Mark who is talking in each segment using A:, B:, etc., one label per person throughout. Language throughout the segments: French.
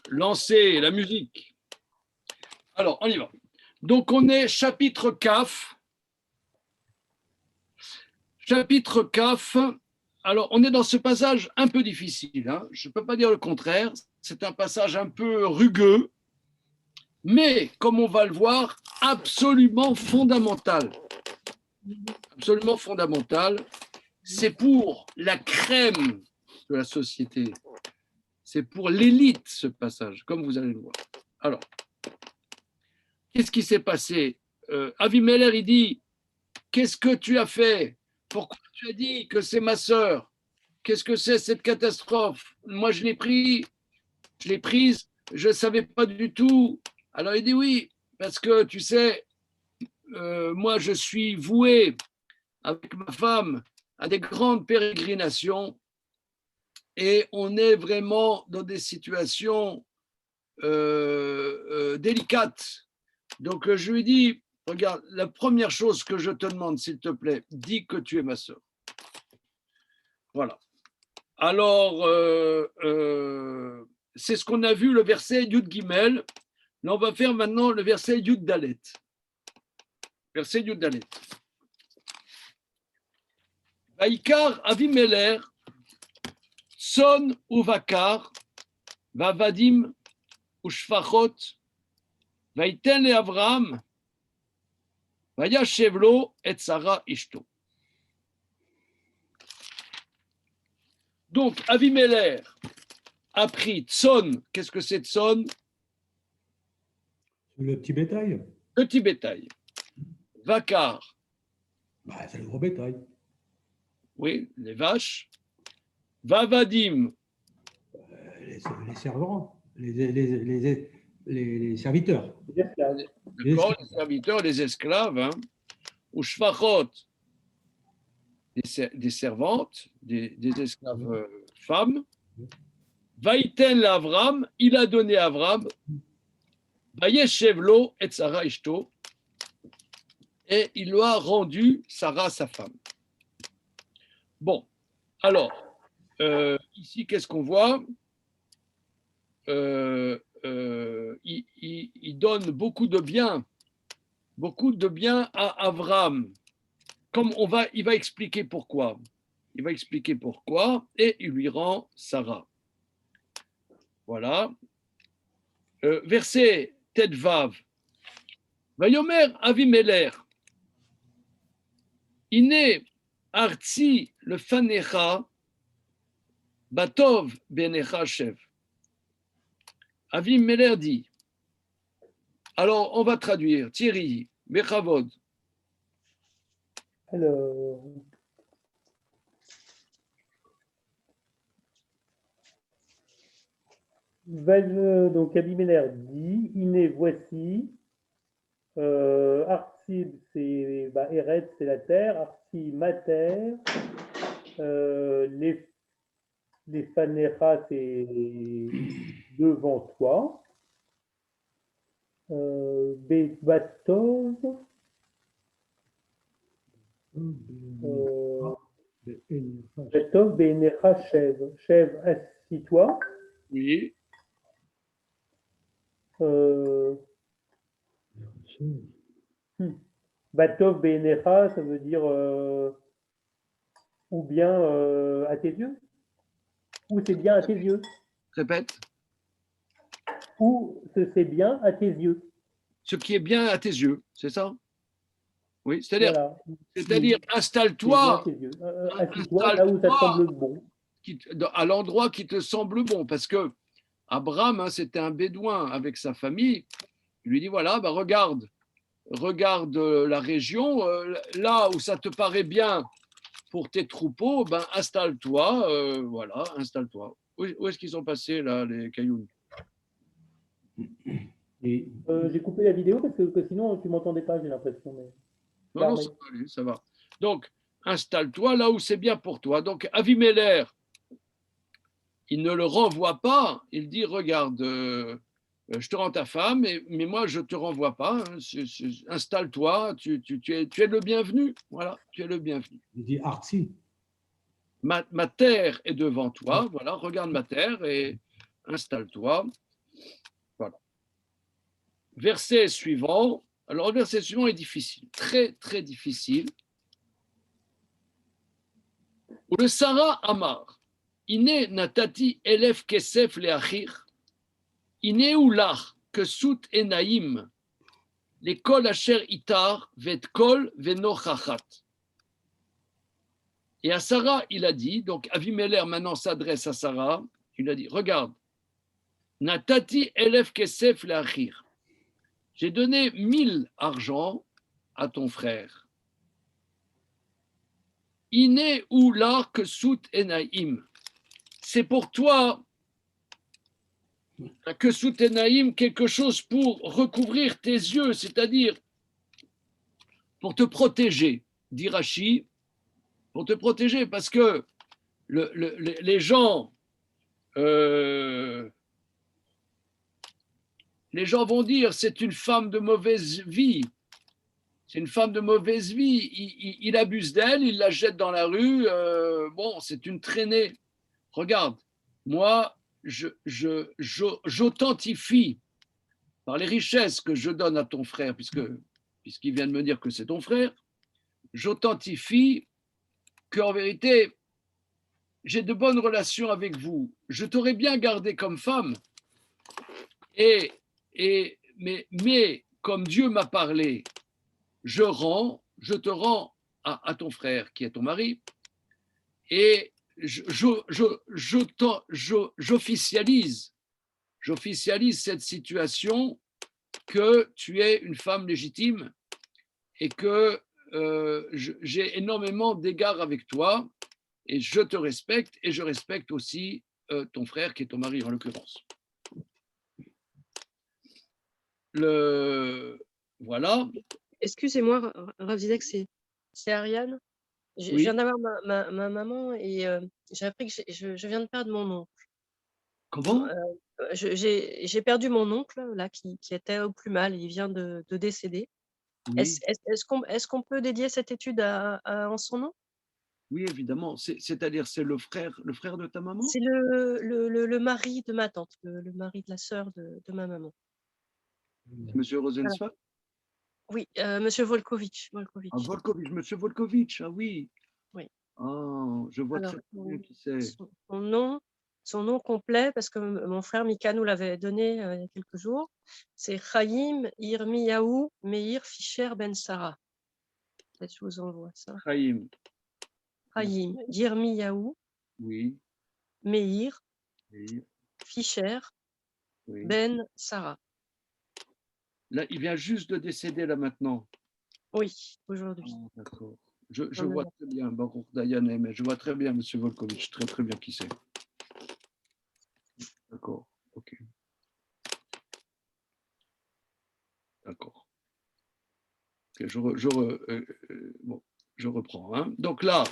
A: lancer la musique. Alors, on y va. Donc, on est chapitre Kaf. Chapitre Kaf. Alors, on est dans ce passage un peu difficile. Hein. Je ne peux pas dire le contraire. C'est un passage un peu rugueux, mais, comme on va le voir, absolument fondamental. Absolument fondamental. C'est pour la crème de la société. C'est pour l'élite, ce passage, comme vous allez le voir. Alors, qu'est-ce qui s'est passé? Avimelech, il dit, qu'est-ce que tu as fait? Pourquoi tu as dit que c'est ma sœur? Qu'est-ce que c'est cette catastrophe? Moi, je l'ai prise, je ne savais pas du tout. Alors, il dit oui, parce que tu sais, moi, je suis voué avec ma femme à des grandes pérégrinations et on est vraiment dans des situations délicates. Donc, je lui dis, regarde, la première chose que je te demande, s'il te plaît, dis que tu es ma sœur. Voilà. Alors, c'est ce qu'on a vu, le verset Yud Gimel. Là, on va faire maintenant le verset Yud Dalet. Verset Yud Dalet. Vaikar Avimelech, Son Uvakar, Vavadim Ushfachot, Vaiten le Avram, Vayashevlo et Sarah Ishto. Donc, Avimelech a pris Tson. Qu'est-ce que c'est Tson?
B: Le petit bétail.
A: Le petit bétail. Vakar.
B: Bah, c'est le gros bétail.
A: Oui, les vaches. Vavadim.
B: Les servants, les serviteurs.
A: D'accord, les serviteurs, les esclaves. Hein. Ou Shfachot. Des servantes, des esclaves femmes. Vaïten l'Avram, il a donné à Avram. Vayeshevlo et Sarah Ishto. Et il lui a rendu Sarah, sa femme. Bon, alors, ici, qu'est-ce qu'on voit? Il donne beaucoup de biens à Avram. Comme il va expliquer pourquoi. Il va expliquer pourquoi et il lui rend Sarah. Voilà. Verset Tet Vav. Vayomer Avimelech. Ine Artsi le Fanecha Batov Benecha Shev. Avimelech dit. Alors, on va traduire. Thierry, Bechavod.
C: Alors, donc Abimelech dit, Iné, voici, Artsib, c'est Eretz, c'est la terre, Artsib, ma terre, les Fanecha, c'est devant toi, Batov, Batov, Benecha, Chev, assis-toi.
A: Oui.
C: Batov Benecha, ça veut dire ou bien à tes yeux, ou c'est bien à tes yeux.
A: Répète.
C: Ou c'est bien à tes yeux.
A: Ce qui est bien à tes yeux, c'est ça? Oui, c'est-à-dire,
C: voilà.
A: Installe-toi.
C: Assis-toi là où ça te semble bon.
A: À l'endroit qui te semble bon. Parce que Abraham, hein, c'était un bédouin avec sa famille. Il lui dit voilà, regarde la région, là où ça te paraît bien pour tes troupeaux, installe-toi, voilà, installe-toi. Où est-ce qu'ils sont passés là, les cailloux?
C: J'ai coupé la vidéo parce que sinon tu m'entendais pas, j'ai l'impression. Mais...
A: Non, ça va. Donc, installe-toi là où c'est bien pour toi. Donc, Avimelech, il ne le renvoie pas. Il dit, regarde, je te rends ta femme, mais moi, je ne te renvoie pas. Hein. Installe-toi, tu es le bienvenu. Voilà, tu es le bienvenu.
B: Il dit Artsi.
A: Ma terre est devant toi. Voilà, regarde ma terre et installe-toi. verset suivant. Alors, le verset suivant est difficile, très, très difficile. Où le Sarah Amar, Ine natati elef kesef leachir, Ine ulach kesut enaim, les kol asher itar, vet kol venochachat. Et à Sarah, il a dit, donc Avimelech maintenant s'adresse à Sarah, il a dit, regarde, natati elef kesef leachir, j'ai donné 1000 argent à ton frère. Ine ulach kesut enaim. C'est pour toi que sous tes naïm, quelque chose pour recouvrir tes yeux, c'est-à-dire pour te protéger, dit Rashi, pour te protéger, parce que les gens vont dire c'est une femme de mauvaise vie, c'est une femme de mauvaise vie, il abuse d'elle, il la jette dans la rue, bon, c'est une traînée. Regarde, moi, j'authentifie par les richesses que je donne à ton frère, puisqu'il vient de me dire que c'est ton frère, j'authentifie qu'en vérité, j'ai de bonnes relations avec vous. Je t'aurais bien gardé comme femme, mais comme Dieu m'a parlé, je te rends à ton frère qui est ton mari, et j'officialise cette situation que tu es une femme légitime et que j'ai énormément d'égards avec toi et je te respecte et je respecte aussi ton frère qui est ton mari en l'occurrence. Voilà.
D: Excusez-moi, Rav Zidek, c'est Ariane. Je
A: Oui.
D: viens d'avoir ma maman et j'ai appris que je viens de perdre mon oncle.
A: Comment?
D: J'ai perdu mon oncle là qui était au plus mal. Il vient de décéder.
A: Oui.
D: Est-ce qu'on peut dédier cette étude en son nom?
A: Oui, évidemment. C'est-à-dire, c'est le frère de ta maman?
D: C'est le mari de ma tante, le mari de la sœur de ma maman.
A: Monsieur Rosenzweig?
D: Oui, Monsieur Volkovitch.
A: Ah, Volkovitch, Monsieur Volkovitch, ah oui.
D: Oui.
A: Ah, je vois
D: Alors,
A: très bien qui c'est.
D: son nom complet, parce que mon frère Mika nous l'avait donné il y a quelques jours, c'est Chaim Yirmiyahu Meir Fischer Ben Sarah. Peut-être que je vous envoie ça.
A: Chaim.
D: Chaim Yirmiyahu
A: Oui.
D: Meir
A: Oui.
D: Fischer
A: Oui.
D: Ben Sarah.
A: Là, il vient juste de décéder là maintenant.
D: Oui, aujourd'hui.
A: Ah, d'accord. Je vois très bien, Baruch Dayané, mais je vois très bien, Monsieur Volkovitch, très très bien qui c'est. D'accord, ok. D'accord. Okay, bon, je reprends. Hein. Donc là,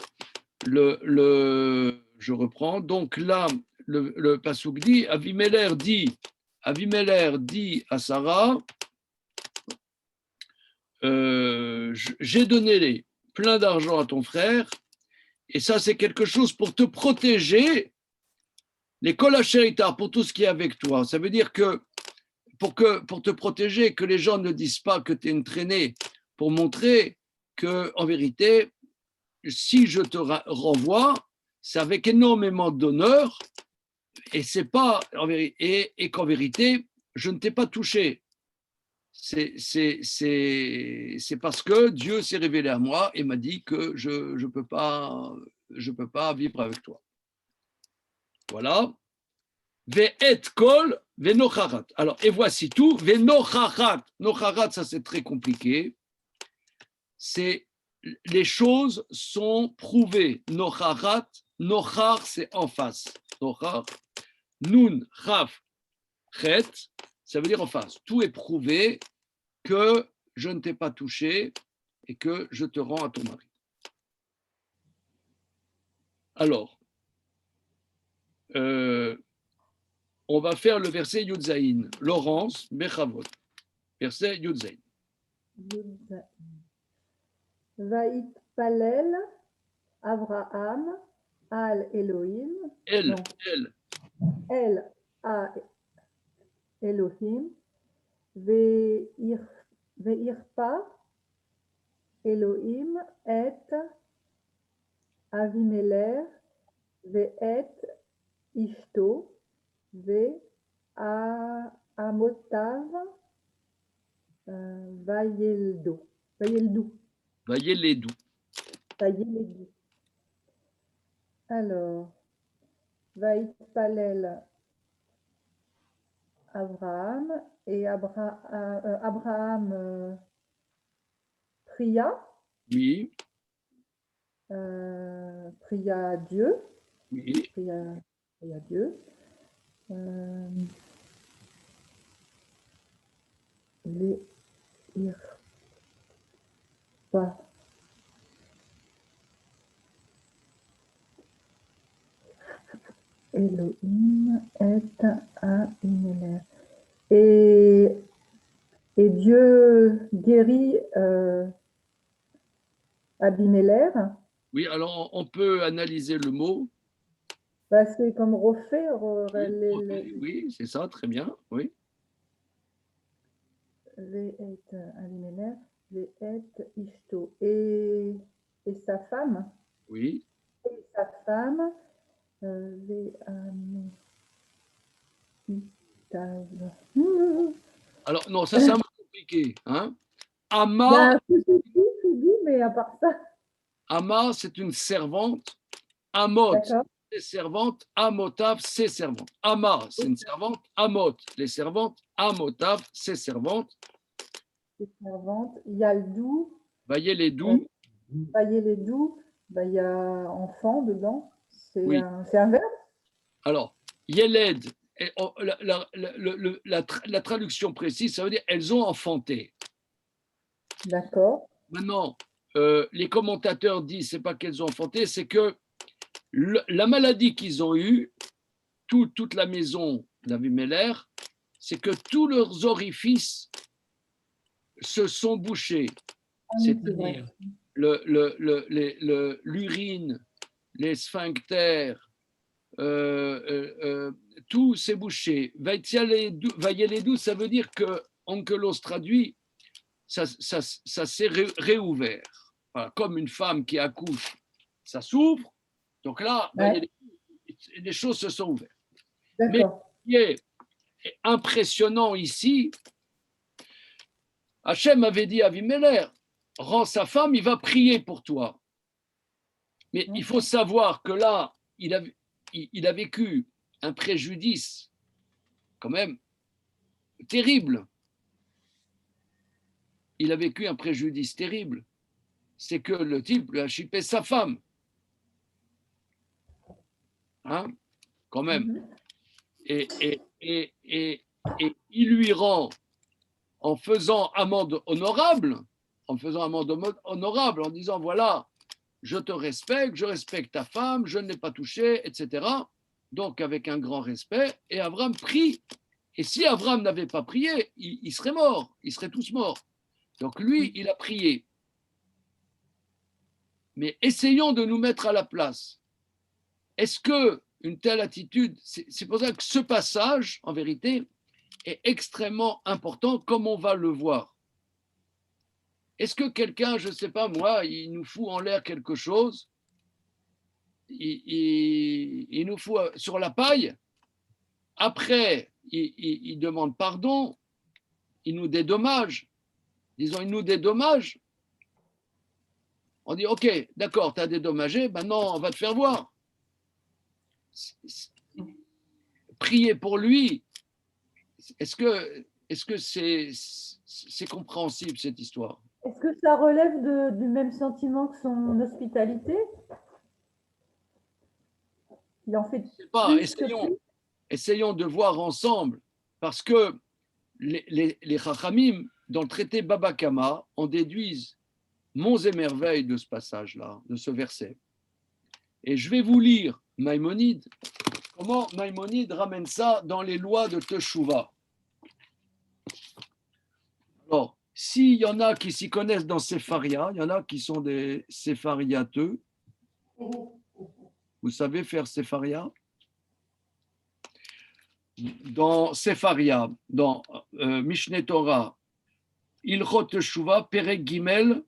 A: je reprends. Donc là, le Passouk dit, Avimelech dit à Sarah, j'ai donné plein d'argent à ton frère, et ça c'est quelque chose pour te protéger, les kolachéritards, pour tout ce qui est avec toi. Ça veut dire que pour te protéger, que les gens ne disent pas que tu es une traînée, pour montrer que en vérité, si je te renvoie, c'est avec énormément d'honneur, et c'est pas et qu'en vérité, je ne t'ai pas touché. C'est parce que Dieu s'est révélé à moi et m'a dit que je ne peux pas vivre avec toi. Voilà. Ve'et kol ve'nocharat. Alors, et voici tout. Ve'nocharat. Nocharat, ça c'est très compliqué. C'est les choses sont prouvées. Nocharat, nochar, c'est en face. Nochar. Nun, chaf, chet, ça veut dire en face. Tout est prouvé que je ne t'ai pas touché et que je te rends à ton mari. Alors, on va faire le verset Yudzaïn. Laurence, Bechavot. Verset Yudzaïn.
E: Vaït Palel, Avraham, Al Elohim.
A: Elle.
E: El à Elohim, Ve'irpa Elohim et Avimelech ve'et ishto ve'amotav vayeldu.
A: Voyez les doux.
E: Vayeldu. Alors, Vaïtpalel Abraham et Abraham pria,
A: Oui,
E: pria Dieu,
A: oui.
E: pria Dieu. Les pas. Elohim est Ahimelech. Et Dieu guérit Abimelech.
A: Oui, alors on peut analyser le mot.
E: Bah, c'est comme refaire.
A: Oui, c'est ça, très bien. Oui.
E: Ve'et Abimelech, ve'et Ishto. Et sa femme.
A: Oui.
E: Et sa femme. Ve'amitav.
A: Alors, non, ça c'est un peu compliqué. Hein. Ama,
E: Bah, c'est dit, mais à part ça.
A: Ama, c'est une servante. Amot,
E: D'accord.
A: c'est servante. Amotav, c'est servante. Ama, c'est une servante. Amot, les servantes. Amotav, c'est servante.
E: Les servantes. Il y a le doux.
A: Voyez les doux.
E: Voyez les doux. Bah, il y a enfant dedans. C'est
A: Oui.
E: un verbe.
A: Alors, Yeled, la traduction précise, ça veut dire elles ont enfanté.
E: D'accord.
A: Maintenant, les commentateurs disent, c'est pas qu'elles ont enfanté, c'est que la maladie qu'ils ont eue, toute la maison d'Avimelech, c'est que tous leurs orifices se sont bouchés. C'est-à-dire l'urine, les sphincters, tout s'est bouché. Vayeledou, ça veut dire que Onkelos traduit, ça s'est réouvert. Voilà, comme une femme qui accouche, ça s'ouvre. Donc là, les choses se sont ouvertes. Mais ce qui est impressionnant ici, Hachem avait dit à Avimelech, rends sa femme, il va prier pour toi. Mais il faut savoir que là, il a vécu un préjudice quand même terrible. Il a vécu un préjudice terrible. C'est que le type lui a chippé sa femme. Hein, quand même. Et il lui rend, en faisant amende honorable, en disant, voilà, je te respecte, je respecte ta femme, je ne l'ai pas touchée, etc. Donc, avec un grand respect, et Abraham prie. Et si Abraham n'avait pas prié, il serait mort, ils seraient tous morts. Donc, lui, il a prié. Mais essayons de nous mettre à la place. Est-ce que une telle attitude, c'est pour ça que ce passage, en vérité, est extrêmement important, comme on va le voir. Est-ce que quelqu'un, je ne sais pas moi, il nous fout en l'air quelque chose, il nous fout sur la paille, après, il demande pardon, il nous dédommage, disons, il nous dédommage, on dit, ok, d'accord, tu as dédommagé, maintenant on va te faire voir. Prier pour lui, est-ce que c'est compréhensible cette histoire?
E: Est-ce que ça relève du même sentiment que son hospitalité? Il en fait
A: pas,
E: plus
A: essayons de voir ensemble, parce que les Chachamim, dans le traité Baba Kama, en déduisent monts et merveilles de ce passage-là, de ce verset. Et je vais vous lire Maïmonide, comment Maïmonide ramène ça dans les lois de Teshuvah. Alors, s'il y en a qui s'y connaissent dans Sepharia, il y en a qui sont des séphariateux. Vous savez faire Sepharia? Dans Sepharia, dans Mishneh Torah, Ilchot Teshuva, Perek Gimel,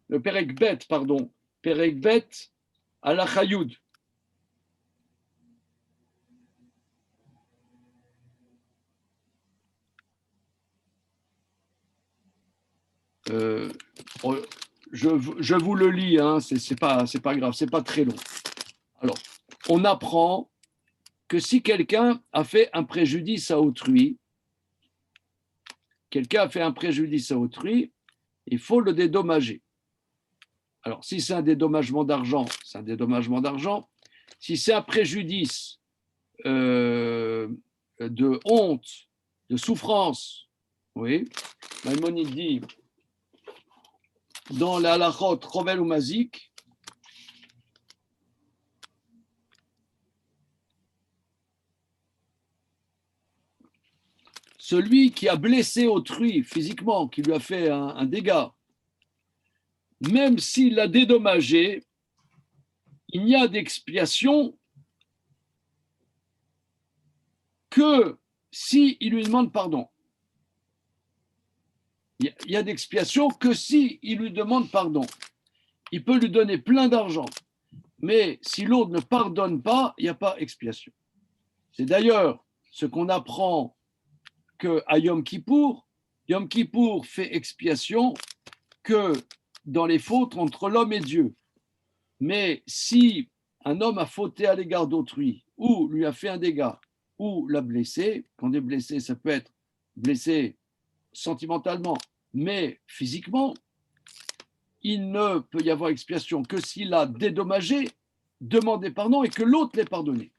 A: Perek Bet, pardon, Perek Bet, Halacha Yud. Je vous le lis, hein, c'est pas grave, c'est pas très long. Alors, on apprend que si quelqu'un a fait un préjudice à autrui, il faut le dédommager. Alors, si c'est un dédommagement d'argent, c'est un dédommagement d'argent. Si c'est un préjudice de honte, de souffrance, oui, Maïmonide dit dans la halachot Rovel ou Mazik, celui qui a blessé autrui physiquement, qui lui a fait un dégât, même s'il l'a dédommagé, il n'y a d'expiation que s'il lui demande pardon. Il y a d'expiation que s'il lui demande pardon. Il peut lui donner plein d'argent, mais si l'autre ne pardonne pas, il n'y a pas expiation. C'est d'ailleurs ce qu'on apprend qu'à Yom Kippour fait expiation que dans les fautes entre l'homme et Dieu. Mais si un homme a fauté à l'égard d'autrui, ou lui a fait un dégât, ou l'a blessé, quand on est blessé, ça peut être blessé sentimentalement, mais physiquement, il ne peut y avoir expiation que s'il a dédommagé, demandé pardon et que l'autre l'ait pardonné.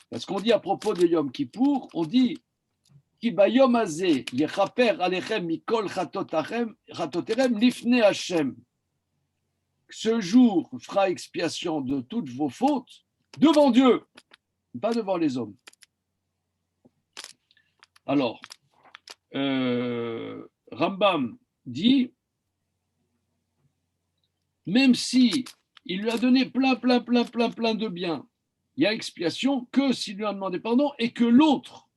A: Parce qu'on dit à propos de Yom Kippour, on dit Ki bayom hazeh yechaper alechem mikol chatoterem lifnei Hashem. Ce jour fera expiation de toutes vos fautes devant Dieu, pas devant les hommes. Alors, Rambam dit, même si il lui a donné plein de biens, il y a expiation que s'il lui a demandé pardon et que l'autre,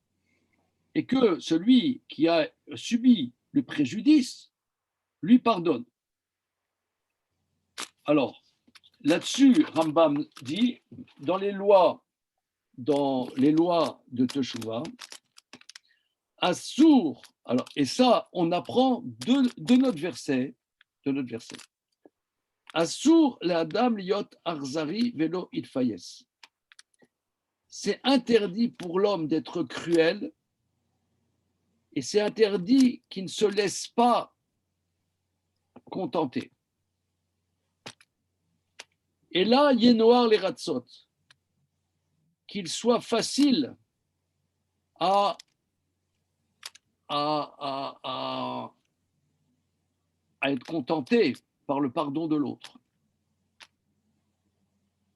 A: et que celui qui a subi le préjudice lui pardonne. Alors, là-dessus, Rambam dit, dans les lois de Teshuvah, Assour, alors, et ça, on apprend de notre verset, Assour l'adam liot arzari velo itfayes. C'est interdit pour l'homme d'être cruel, et c'est interdit qu'il ne se laisse pas contenter. Et là, Yenoar les Ratzot, qu'il soit facile à être contenté par le pardon de l'autre.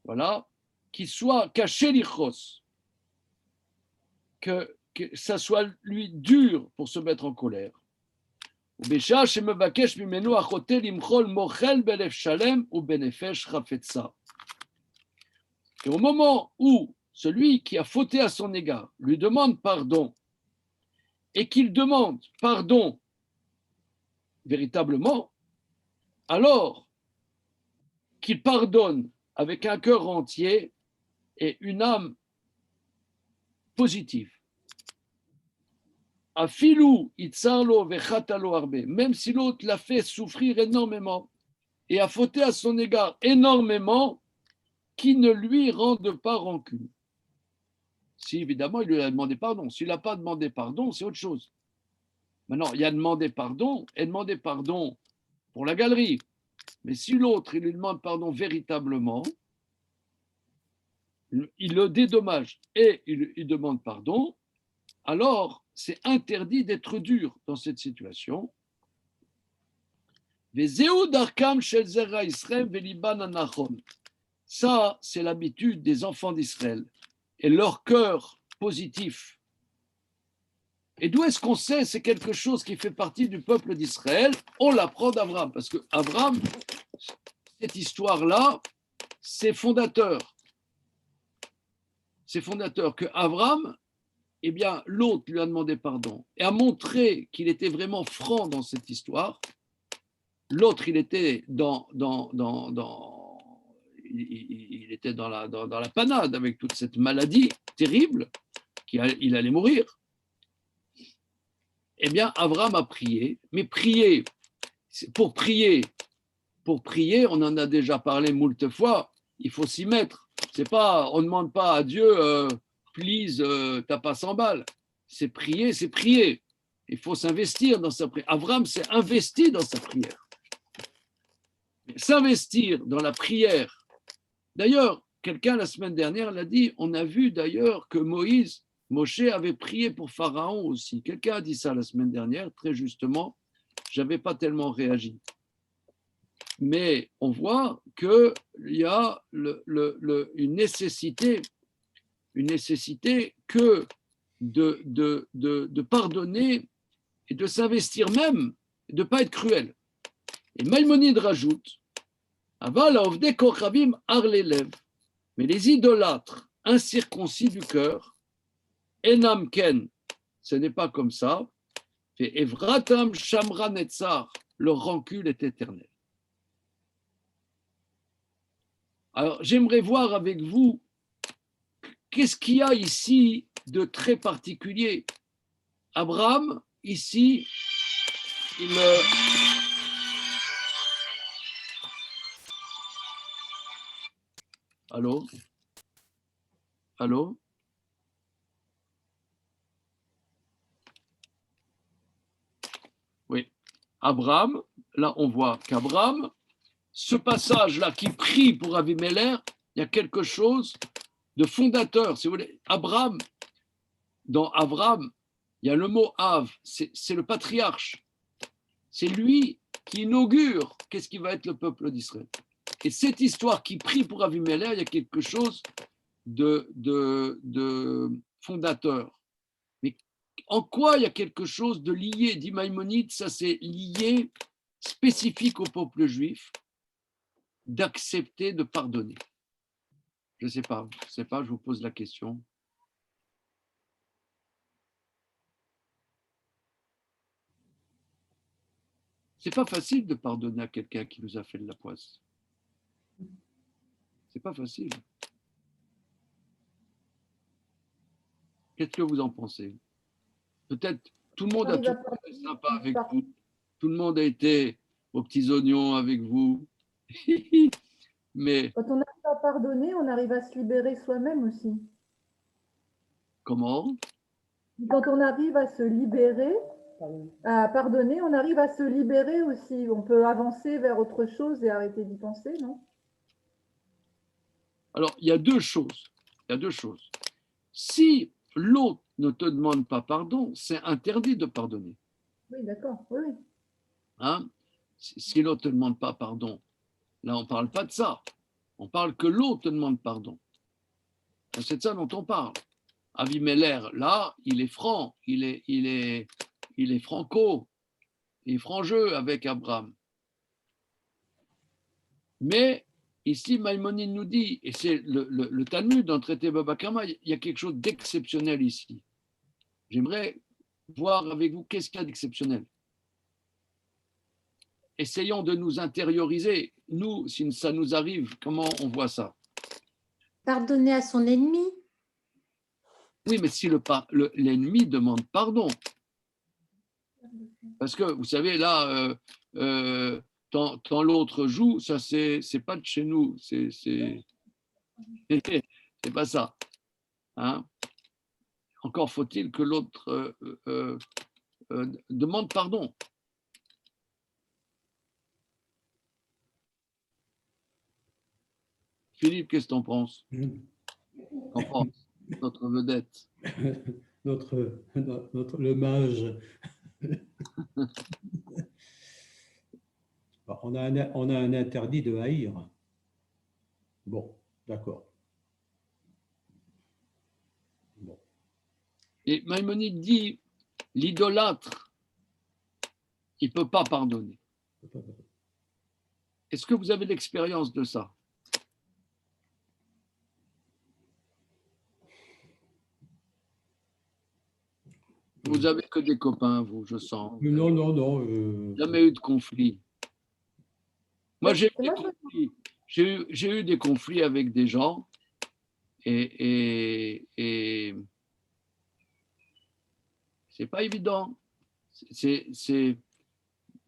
A: Voilà, qu'il soit caché l'ichos, que ça soit lui dur pour se mettre en colère. Et au moment où celui qui a fauté à son égard lui demande pardon et qu'il demande pardon véritablement, alors qu'il pardonne avec un cœur entier et une âme positive. Afilou itzarlo vechatalo arbe, même si l'autre l'a fait souffrir énormément et a fauté à son égard énormément, qui ne lui rende pas rancune. Si évidemment il lui a demandé pardon, s'il n'a pas demandé pardon, c'est autre chose. Maintenant, il y a demandé pardon et demandé pardon pour la galerie. Mais si l'autre il lui demande pardon véritablement, il le dédommage et il demande pardon, alors c'est interdit d'être dur dans cette situation. Ça, c'est l'habitude des enfants d'Israël et leur cœur positif. Et d'où est-ce qu'on sait? C'est quelque chose qui fait partie du peuple d'Israël. On l'apprend d'Abraham, parce que Abraham, cette histoire-là, c'est fondateur. C'est fondateur que Abraham, eh bien, l'autre lui a demandé pardon et a montré qu'il était vraiment franc dans cette histoire. L'autre, il était il était dans la panade avec toute cette maladie terrible, il allait mourir. Eh bien, Abraham a prié, mais pour prier, on en a déjà parlé moult fois, il faut s'y mettre. C'est pas, on ne demande pas à Dieu, please, t'as pas 100 balles. C'est prier, c'est prier. Il faut s'investir dans sa prière. Abraham s'est investi dans sa prière. S'investir dans la prière. D'ailleurs, quelqu'un la semaine dernière l'a dit, on a vu d'ailleurs que Moshe avait prié pour Pharaon aussi. Quelqu'un a dit ça la semaine dernière, très justement. Je n'avais pas tellement réagi. Mais on voit qu'il y a une nécessité que de pardonner et de s'investir même, et de ne pas être cruel. Et Maïmonide rajoute, mais les idolâtres incirconcis du cœur, Enam Ken, ce n'est pas comme ça, et Evratam Shamra Netzar, leur rancune est éternelle. Alors, j'aimerais voir avec vous qu'est-ce qu'il y a ici de très particulier. Abraham, ici, Allô? Allô? Oui. Abraham, là, on voit qu'Abraham, ce passage-là qui prie pour Avimelech, il y a quelque chose de fondateur. Si vous voulez, Abraham, dans Abraham, il y a le mot Av, c'est le patriarche. C'est lui qui inaugure qu'est-ce qui va être le peuple d'Israël. Et cette histoire qui prie pour Avimelech, il y a quelque chose de fondateur. Mais en quoi il y a quelque chose de lié, dit Maïmonide, ça c'est lié, spécifique au peuple juif, d'accepter de pardonner. Je ne sais pas, je vous pose la question. C'est pas facile de pardonner à quelqu'un qui nous a fait de la poisse. C'est pas facile. Qu'est-ce que vous en pensez? Peut-être tout le monde a toujours été sympa avec vous. Tout le monde a été aux petits oignons avec vous. Mais
E: Quand on arrive à pardonner, on arrive à se libérer soi-même aussi.
A: comment?
E: Quand on arrive à se libérer, à pardonner, on arrive à se libérer aussi. On peut avancer vers autre chose et arrêter d'y penser, non?
A: Alors, il y a deux choses. Si l'autre ne te demande pas pardon, c'est interdit de pardonner.
E: Oui, d'accord. Oui, oui.
A: Hein? Si l'autre ne te demande pas pardon, là, on ne parle pas de ça. On parle que l'autre te demande pardon. C'est de ça dont on parle. Avimelech, là, il est franc, il est franco, il est franc-jeu avec Abraham. Mais ici, Maïmonide nous dit, et c'est le Talmud dans le traité Baba Kama, il y a quelque chose d'exceptionnel ici. J'aimerais voir avec vous qu'est-ce qu'il y a d'exceptionnel. Essayons de nous intérioriser. Nous, si ça nous arrive, comment on voit ça?
F: Pardonner à son ennemi.
A: Oui, mais si l'ennemi demande pardon. Parce que, vous savez, là, quand l'autre joue, ça, c'est pas de chez nous. C'est pas ça. Hein? Encore faut-il que l'autre demande pardon. Philippe, qu'est-ce que tu en penses? Qu'en pense notre vedette?
B: le mage. On a un interdit de haïr. Bon, d'accord. Bon.
A: Et Maïmonide dit, l'idolâtre, il ne peut pas pardonner. Est-ce que vous avez l'expérience de ça? Vous avez que des copains, vous, je sens.
B: Non, non, non.
A: Jamais eu de conflit. Moi, j'ai eu des
E: Moi,
A: conflits. J'ai eu des conflits avec des gens et c'est pas évident.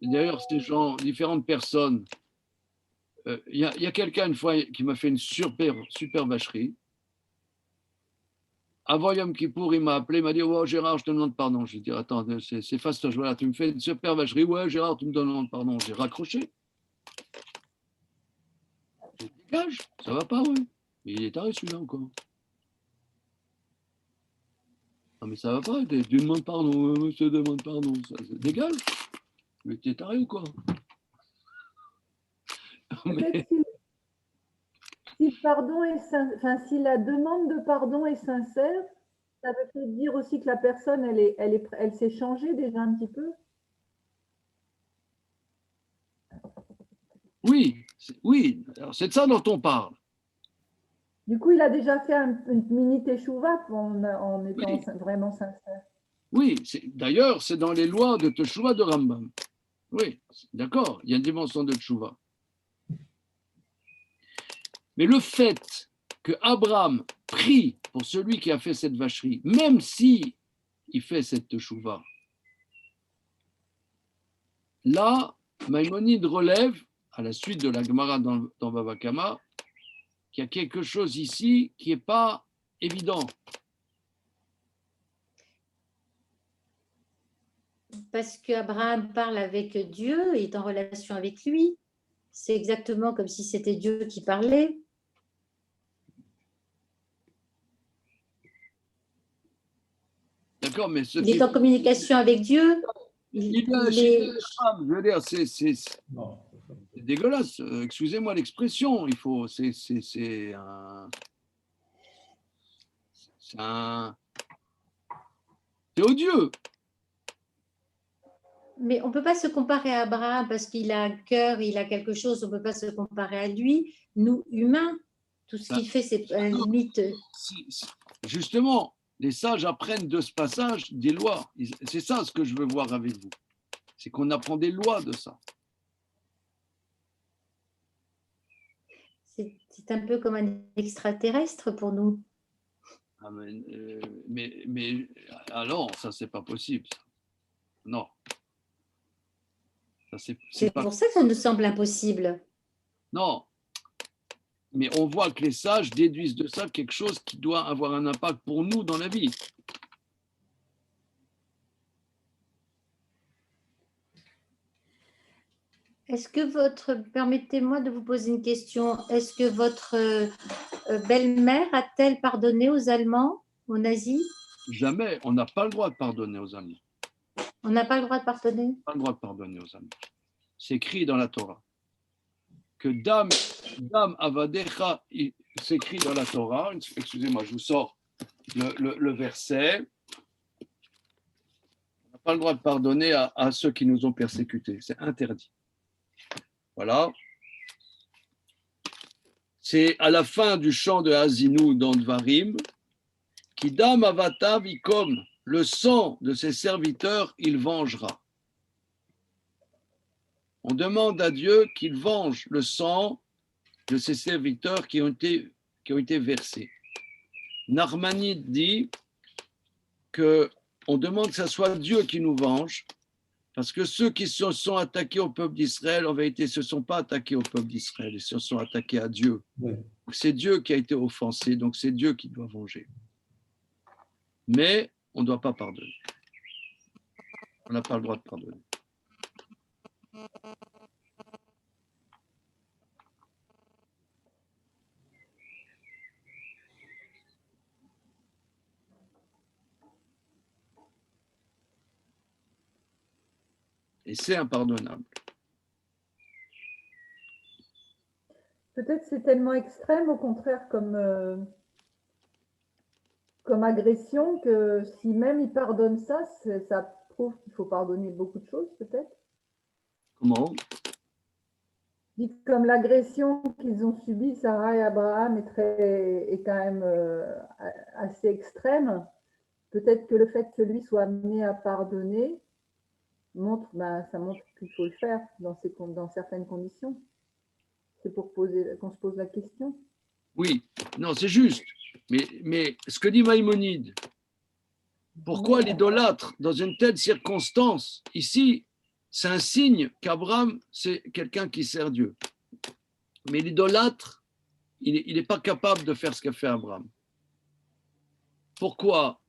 A: D'ailleurs, ces gens, différentes personnes. Il y a quelqu'un une fois qui m'a fait une super vacherie. Avant Yom Kippour, il m'a appelé, il m'a dit oh, Gérard, je te demande pardon. Je lui ai dit attends, c'est fastoche, voilà, tu me fais une super vacherie. Ouais, Gérard, tu me demandes pardon. J'ai raccroché. Je dis, dégage, ça va pas, ouais. Mais il est taré celui-là encore. Non, mais ça va pas, tu demandes pardon, je te demande pardon. Dégage. Mais t'es taré ou quoi?
E: peut-être si le pardon est enfin, si la demande de pardon est sincère, ça veut peut-être dire aussi que la personne, elle s'est changée déjà un petit peu.
A: Oui, oui, c'est de ça dont on parle.
E: Du coup, il a déjà fait une mini teshuva en étant vraiment sincère.
A: Oui, d'ailleurs, c'est dans les lois de Teshuva de Rambam. Oui, d'accord, il y a une dimension de Teshuva. Mais le fait que Abraham prie pour celui qui a fait cette vacherie, même si il fait cette Teshuva, là, Maïmonide relève, à la suite de la Gemara dans Bava Kama, qu'il y a quelque chose ici qui n'est pas évident.
F: Parce qu'Abraham parle avec Dieu, il est en relation avec lui. C'est exactement comme si c'était Dieu qui parlait.
A: D'accord, mais
F: Il est en communication avec Dieu.
A: Je veux dire, c'est
B: Non.
A: dégueulasse. Excusez-moi l'expression. Il faut, c'est odieux.
F: Mais on ne peut pas se comparer à Abraham parce qu'il a un cœur, il a quelque chose, on ne peut pas se comparer à lui. Nous, humains, tout ce qu'il fait, c'est à la limite.
A: Justement, les sages apprennent de ce passage des lois. C'est ça ce que je veux voir avec vous. C'est qu'on apprend des lois de ça.
F: C'est un peu comme un extraterrestre pour nous.
A: Ah, mais alors, ça, c'est pas possible. Ça. Non.
F: C'est pour ça que ça nous semble impossible.
A: Non. Mais on voit que les sages déduisent de ça quelque chose qui doit avoir un impact pour nous dans la vie.
F: Permettez-moi de vous poser une question. Est-ce que votre belle-mère a-t-elle pardonné aux Allemands, aux nazis?
A: Jamais. On n'a pas le droit de pardonner aux Allemands.
F: On n'a pas le droit de pardonner?
A: Pas le droit de pardonner aux Allemands. C'est écrit dans la Torah. Que Dam Avadecha, c'est écrit dans la Torah. Excusez-moi, je vous sors le verset. On n'a pas le droit de pardonner à ceux qui nous ont persécutés. C'est interdit. Voilà. C'est à la fin du chant de Hazinou dans Dvarim, qui Dam Avata Vikom, le sang de ses serviteurs, il vengera. On demande à Dieu qu'il venge le sang de ses serviteurs qui ont été versés. Narmanide dit qu'on demande que ce soit Dieu qui nous venge, parce que ceux qui se sont attaqués au peuple d'Israël, en vérité, ne se sont pas attaqués au peuple d'Israël, ils se sont attaqués à Dieu.
B: Ouais.
A: C'est Dieu qui a été offensé, donc c'est Dieu qui doit venger. Mais on ne doit pas pardonner. On n'a pas le droit de pardonner. Et c'est impardonnable.
E: Peut-être c'est tellement extrême, au contraire, comme agression, que si même il pardonne ça, ça prouve qu'il faut pardonner beaucoup de choses, peut-être.
A: Comment?
E: Dites comme l'agression qu'ils ont subie, Sarah et Abraham, est quand même assez extrême. peut-être que le fait que lui soit amené à pardonner ça montre qu'il faut le faire dans certaines conditions. C'est pour qu'on se pose la question.
A: Oui, non, c'est juste. Mais ce que dit Maïmonide, pourquoi l'idolâtre, dans une telle circonstance, ici, c'est un signe qu'Abraham, c'est quelqu'un qui sert Dieu. Mais l'idolâtre, il n'est pas capable de faire ce qu'a fait Abraham. Pourquoi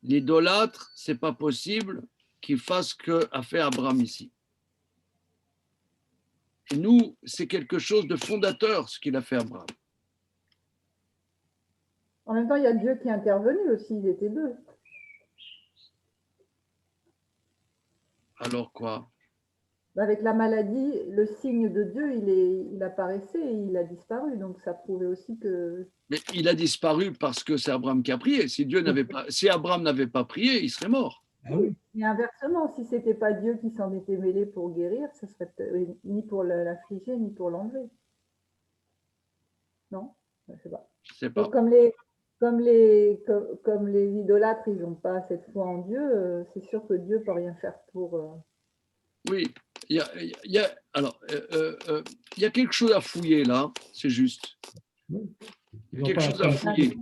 A: l'idolâtre, c'est pas possible qu'il fasse ce qu'a fait Abraham ici. Et nous, c'est quelque chose de fondateur, ce qu'il a fait Abraham.
E: En même temps, il y a Dieu qui est intervenu aussi, ils étaient deux.
A: Alors quoi?
E: Avec la maladie, le signe de Dieu, il apparaissait et il a disparu. Donc ça prouvait aussi que...
A: Mais il a disparu parce que c'est Abraham qui a prié. Si Abraham n'avait pas prié, il serait mort.
B: Ah oui.
E: Et inversement, si ce n'était pas Dieu qui s'en était mêlé pour guérir, ce serait ni pour l'affliger, ni pour l'enlever. Non? Je ne sais pas.
A: Je sais pas.
E: Donc, comme les idolâtres, ils n'ont pas cette foi en Dieu, c'est sûr que Dieu ne peut rien faire pour...
A: Oui, il y a quelque chose à fouiller là, c'est juste.
B: Ils ont
A: Quelque
B: pas
A: chose à
B: la-
A: fouiller.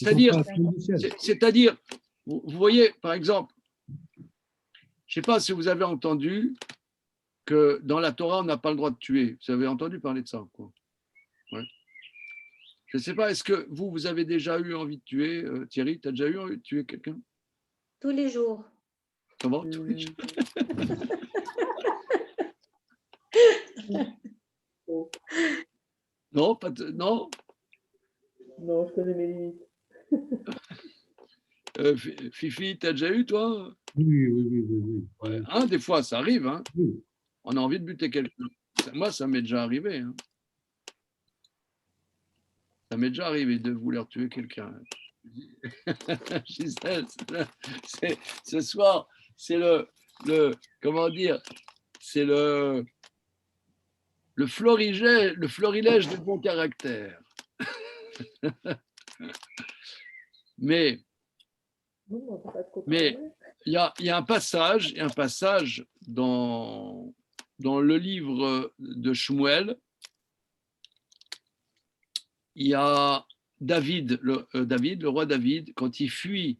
B: ils ont pas la
A: C'est-à-dire, vous voyez, par exemple, je ne sais pas si vous avez entendu que dans la Torah, on n'a pas le droit de tuer. Vous avez entendu parler de ça, quoi. Ouais. Je ne sais pas, est-ce que vous avez déjà eu envie de tuer, Thierry, tu as déjà eu envie de tuer quelqu'un?
F: Tous les jours.
A: Comment? Tous les jours. Non, non.
C: Non, je connais mes limites.
A: Fifi, tu as déjà eu, toi?
B: Oui.
A: Ouais. Hein, des fois, ça arrive. Hein.
B: Oui.
A: On a envie de buter quelqu'un. Moi, ça m'est déjà arrivé. Hein. Ça m'est déjà arrivé de vouloir tuer quelqu'un. Gisèle, ce soir, c'est le comment dire, c'est le florilège du bon caractère. Mais il y a un passage dans le livre de Shmuel. Il y a David, le roi David, quand il fuit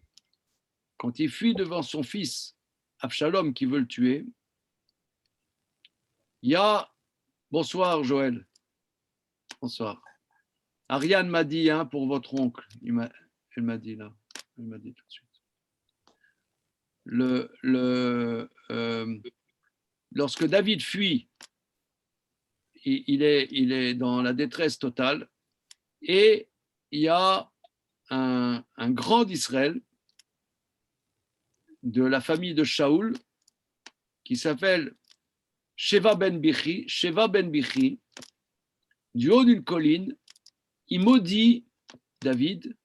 A: devant son fils Absalom qui veut le tuer, il y a... Bonsoir Joël. Bonsoir. Ariane m'a dit pour votre oncle. Elle m'a dit là. Elle m'a dit tout de suite. Lorsque David fuit, il est dans la détresse totale et il y a un grand d'Israël de la famille de Shaoul qui s'appelle Sheva ben Bichi, du haut d'une colline, il maudit David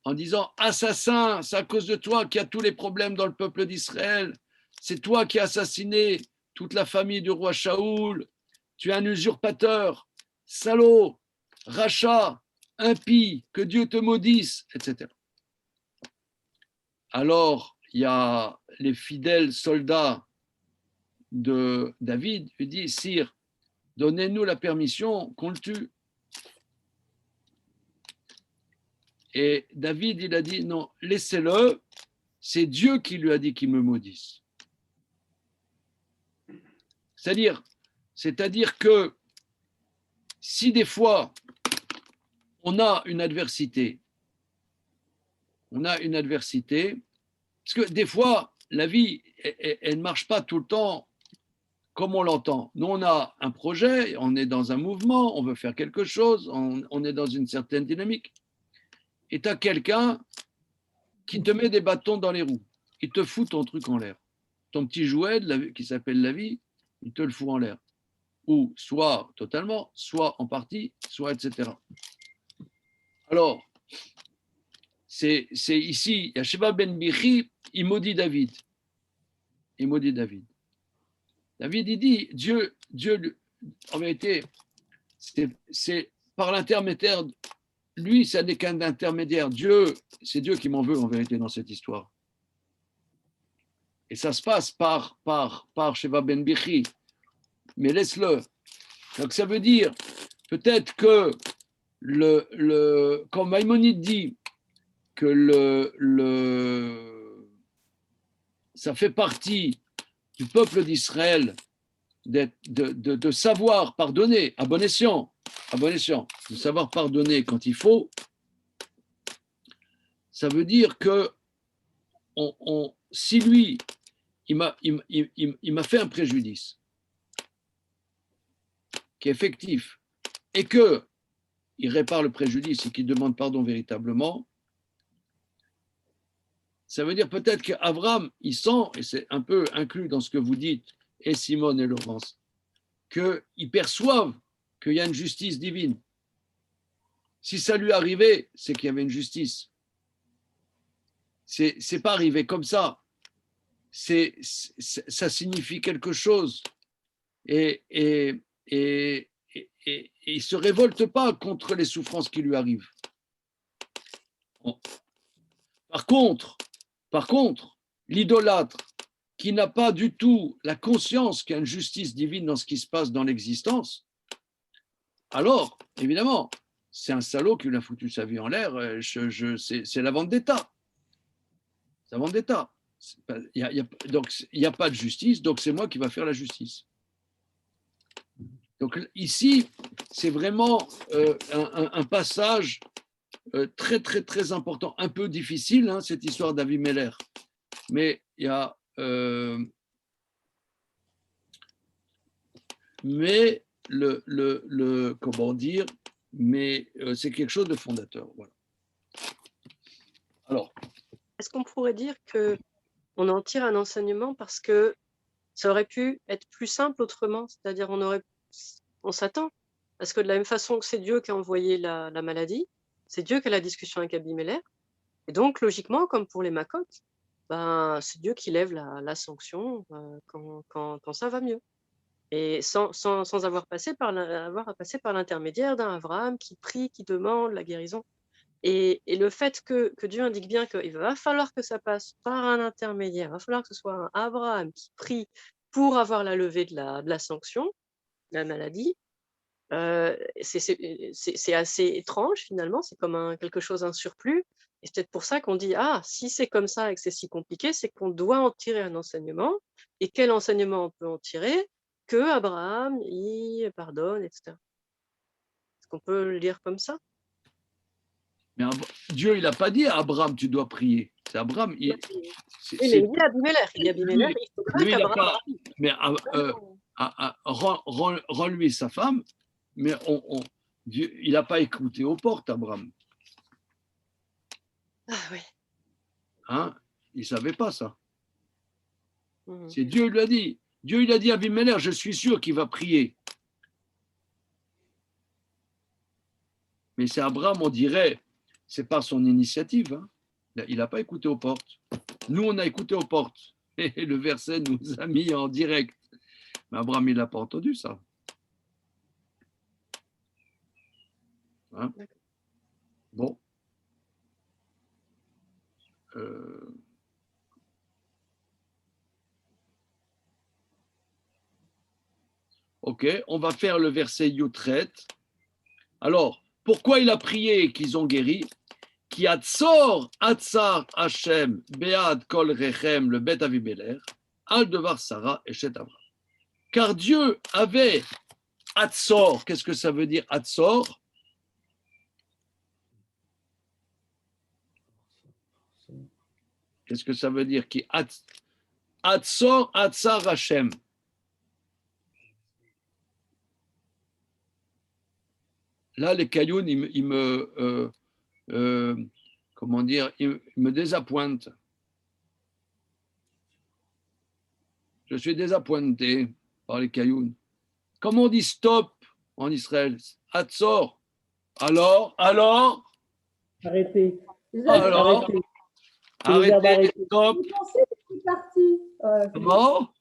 A: en disant « Assassin, c'est à cause de toi qu'il y a tous les problèmes dans le peuple d'Israël. C'est toi qui as assassiné toute la famille du roi Shaoul. Tu es un usurpateur, salaud, rachat, impie, que Dieu te maudisse, etc. » Alors, il y a les fidèles soldats de David, lui dit « Sire, donnez-nous la permission qu'on le tue. » Et David, il a dit « Non, laissez-le, c'est Dieu qui lui a dit qu'il me maudisse. » C'est-à-dire que si des fois on a une adversité, parce que des fois, la vie, elle ne marche pas tout le temps comme on l'entend. Nous, on a un projet, on est dans un mouvement, on veut faire quelque chose, on est dans une certaine dynamique. Et tu as quelqu'un qui te met des bâtons dans les roues. Il te fout ton truc en l'air. Ton petit jouet qui s'appelle la vie, il te le fout en l'air. Ou soit totalement, soit en partie, soit etc. Alors, c'est ici, Yasheba ben Bichi, il maudit David. David, il dit, Dieu en vérité, c'est par l'intermédiaire lui, ça n'est qu'un intermédiaire. Dieu, c'est Dieu qui m'en veut en vérité dans cette histoire. Et ça se passe par Sheva ben Bichi. Mais laisse-le. Donc ça veut dire peut-être que comme Maïmonide dit que ça fait partie du peuple d'Israël de savoir pardonner à bon escient, de savoir pardonner quand il faut, ça veut dire que si lui, il m'a fait un préjudice qui est effectif et qu'il répare le préjudice et qu'il demande pardon véritablement, ça veut dire peut-être qu'Abraham, il sent, et c'est un peu inclus dans ce que vous dites, et Simone et Laurence, qu'ils perçoivent qu'il y a une justice divine. Si ça lui arrivait, c'est qu'il y avait une justice. C'est pas arrivé comme ça. Ça signifie quelque chose. Et il ne se révolte pas contre les souffrances qui lui arrivent. Par contre, l'idolâtre qui n'a pas du tout la conscience qu'il y a une justice divine dans ce qui se passe dans l'existence, alors, évidemment, c'est un salaud qui lui a foutu sa vie en l'air, c'est la vendetta. C'est la vendetta. Donc, il n'y a pas de justice, donc c'est moi qui va faire la justice. Donc ici, c'est vraiment un passage très, très, très important, un peu difficile, hein, cette histoire d'Avimelech. Mais il y a... mais comment dire, mais c'est quelque chose de fondateur. Voilà. Alors.
D: Est-ce qu'on pourrait dire qu'on en tire un enseignement parce que ça aurait pu être plus simple autrement, c'est-à-dire on s'attend, parce que de la même façon que c'est Dieu qui a envoyé la maladie, c'est Dieu qui a la discussion avec Abimelech, et donc logiquement, comme pour les Macotes, ben, c'est Dieu qui lève la sanction quand ça va mieux. Et sans avoir à passer par l'intermédiaire d'un Abraham qui prie, qui demande la guérison. Et le fait que Dieu indique bien qu'il va falloir que ça passe par un intermédiaire, il va falloir que ce soit un Abraham qui prie pour avoir la levée de la sanction, de la maladie, c'est assez étrange finalement, c'est comme quelque chose, un surplus. Et c'est peut-être pour ça qu'on dit, ah, si c'est comme ça et que c'est si compliqué, c'est qu'on doit en tirer un enseignement. Et quel enseignement on peut en tirer? Que Abraham, il pardonne, etc. Est-ce qu'on peut le lire comme ça?
A: Mais Dieu, il n'a pas dit à Abraham, tu dois prier. C'est Abraham.
D: Oui, mais il dit à Abimelech. Il faudra qu'Abraham...
A: Mais rends-lui sa femme, mais Dieu, il n'a pas écouté aux portes, Abraham.
D: Ah oui.
A: Hein? Il ne savait pas ça. C'est Dieu qui lui a dit. Dieu, il a dit à Abimelech, je suis sûr qu'il va prier. Mais c'est Abraham, on dirait, c'est par son initiative. Hein. Il n'a pas écouté aux portes. Nous, on a écouté aux portes. Et le verset nous a mis en direct. Mais Abraham, il n'a pas entendu ça. Hein? Bon. Ok, on va faire le verset Yutret. Alors, pourquoi il a prié qu'ils ont guéri? Qui atzor atzar Hashem bead kol rechem le bet Avimelech al devar Sarah et chet Abraham. Car Dieu avait atzor. Qu'est-ce que ça veut dire atzor? Qu'est-ce que ça veut dire? Qui atzor atzar Hashem. Là, les cailloux, ils me comment dire, ils me désappointent. Je suis désappointé par les cailloux. Comment on dit stop en Israël? Atzor. Alors
C: Arrêtez.
A: Alors arrêtez, stop.
E: J'ai pensé que c'est parti.
A: Comment?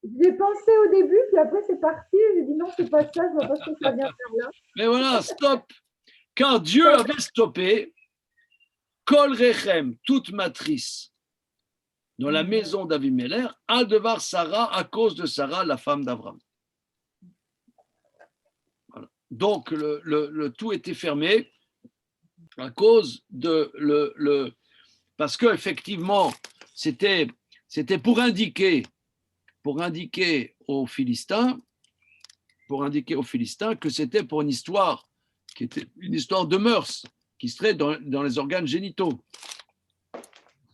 E: J'ai pensé au début, puis après c'est parti. J'ai dit non, c'est pas ça, je vois pas ce que ça vient faire là.
A: Mais voilà, stop. car Dieu avait stoppé Kol Rechem, toute matrice, dans la maison d'Avimelech, à devoir Sarah, à cause de Sarah, la femme d'Abraham. Voilà. Donc, le tout était fermé à cause de parce que effectivement, c'était pour indiquer aux Philistins, que c'était pour une histoire qui était une histoire de mœurs, qui serait dans les organes génitaux.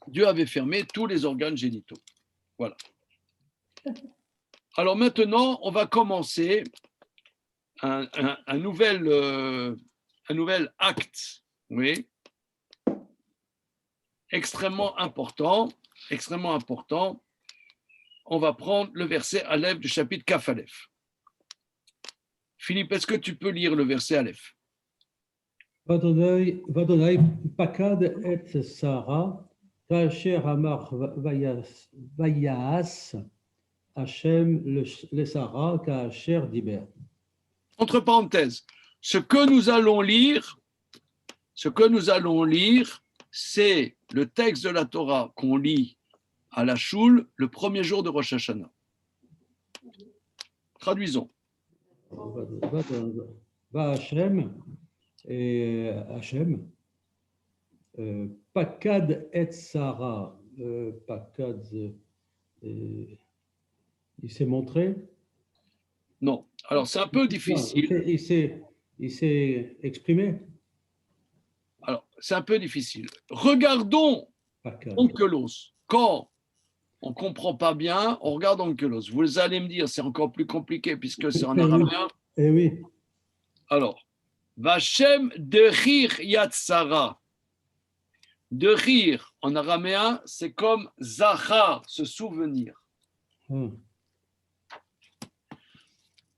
A: Dieu avait fermé tous les organes génitaux. Voilà. Alors maintenant, on va commencer un nouvel acte, oui, extrêmement important. On va prendre le verset Aleph du chapitre Kaf Aleph. Philippe, est-ce que tu peux lire le verset Aleph?
B: Vadonai pakad et Sarah, kacher amar vayas, Hachem le Sarah, kacher diber.
A: Entre parenthèses, ce que nous allons lire, c'est le texte de la Torah qu'on lit à la Choule le premier jour de Rosh Hashanah. Traduisons.
B: Va Hachem, et Hachem, pakad et Sarah, pakad, il s'est montré.
A: Non. Alors, c'est un peu difficile.
B: Il s'est exprimé.
A: Alors, c'est un peu difficile. Regardons Onkelos. Quand on ne comprend pas bien, on regarde Onkelos. Vous allez me dire, c'est encore plus compliqué puisque c'est en araméen.
B: Eh oui.
A: Alors, Vachem de rire yatsara. De rire en araméen, c'est comme zachar, se souvenir.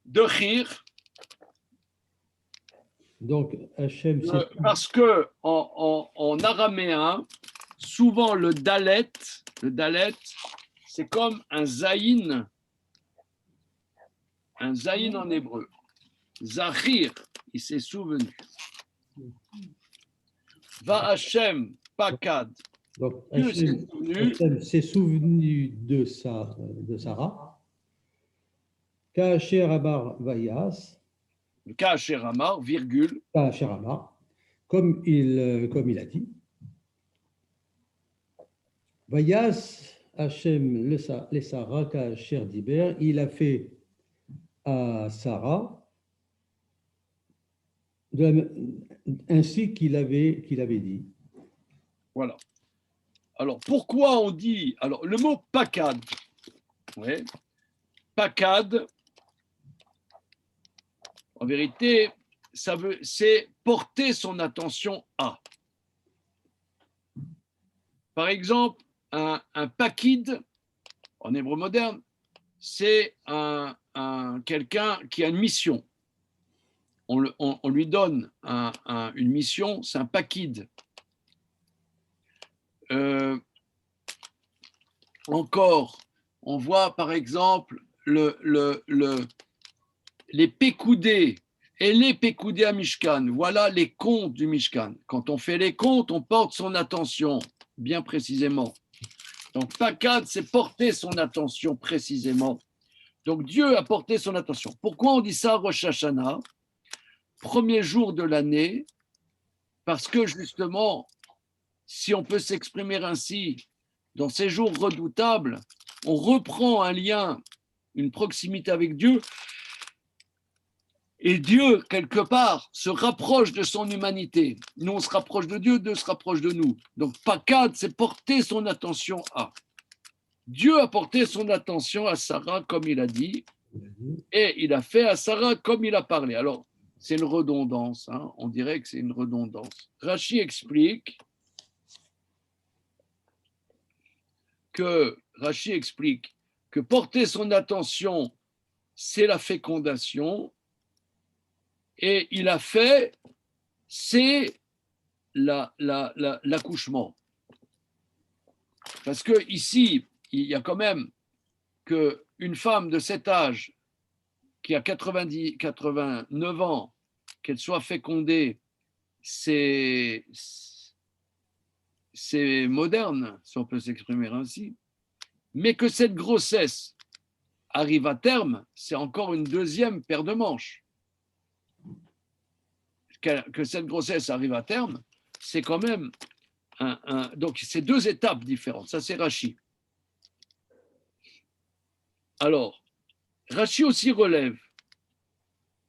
A: De rire.
B: Donc, Hachem,
A: parce que en araméen, souvent le dalet, c'est comme un zaïn en hébreu. Zahir, il s'est souvenu. Va Hachem, pakad.
B: Donc,
A: Hachem
B: s'est souvenu de Sarah. Kacher Abar Vayas.
A: Kacher Amar, virgule.
B: Kacher Amar, comme il a dit. Vayas Hachem le Sarah Kacher Diber, il a fait à Sarah ainsi qu'il avait dit.
A: Voilà. Alors, pourquoi on dit... Alors, le mot pakad, ouais, pakad, en vérité, c'est porter son attention à. Par exemple, un pakid, en hébreu moderne, c'est quelqu'un qui a une mission. On lui donne une mission, c'est un pakid. Encore, on voit par exemple les pécoudés et les pécoudés à Mishkan. Voilà les comptes du Mishkan. Quand on fait les comptes, on porte son attention bien précisément. Donc, pakad, c'est porter son attention précisément. Donc, Dieu a porté son attention. Pourquoi on dit ça, Rosh Hashanah, premier jour de l'année? Parce que justement, si on peut s'exprimer ainsi, dans ces jours redoutables, on reprend un lien, une proximité avec Dieu, et Dieu, quelque part, se rapproche de son humanité. Nous, on se rapproche de Dieu, Dieu se rapproche de nous. Donc, pakad, c'est porter son attention à. Dieu a porté son attention à Sarah, comme il a dit, et il a fait à Sarah comme il a parlé. Alors, c'est une redondance, hein, on dirait que c'est une redondance. Rashi explique que porter son attention, c'est la fécondation, et il a fait, c'est l'accouchement. Parce que ici, il y a quand même qu'une femme de cet âge, qui a 89 ans, qu'elle soit fécondée, c'est moderne, si on peut s'exprimer ainsi, mais que cette grossesse arrive à terme, c'est encore une deuxième paire de manches. Que cette grossesse arrive à terme, c'est quand même donc c'est deux étapes différentes. Ça, c'est Rashi. Alors, Rashi aussi relève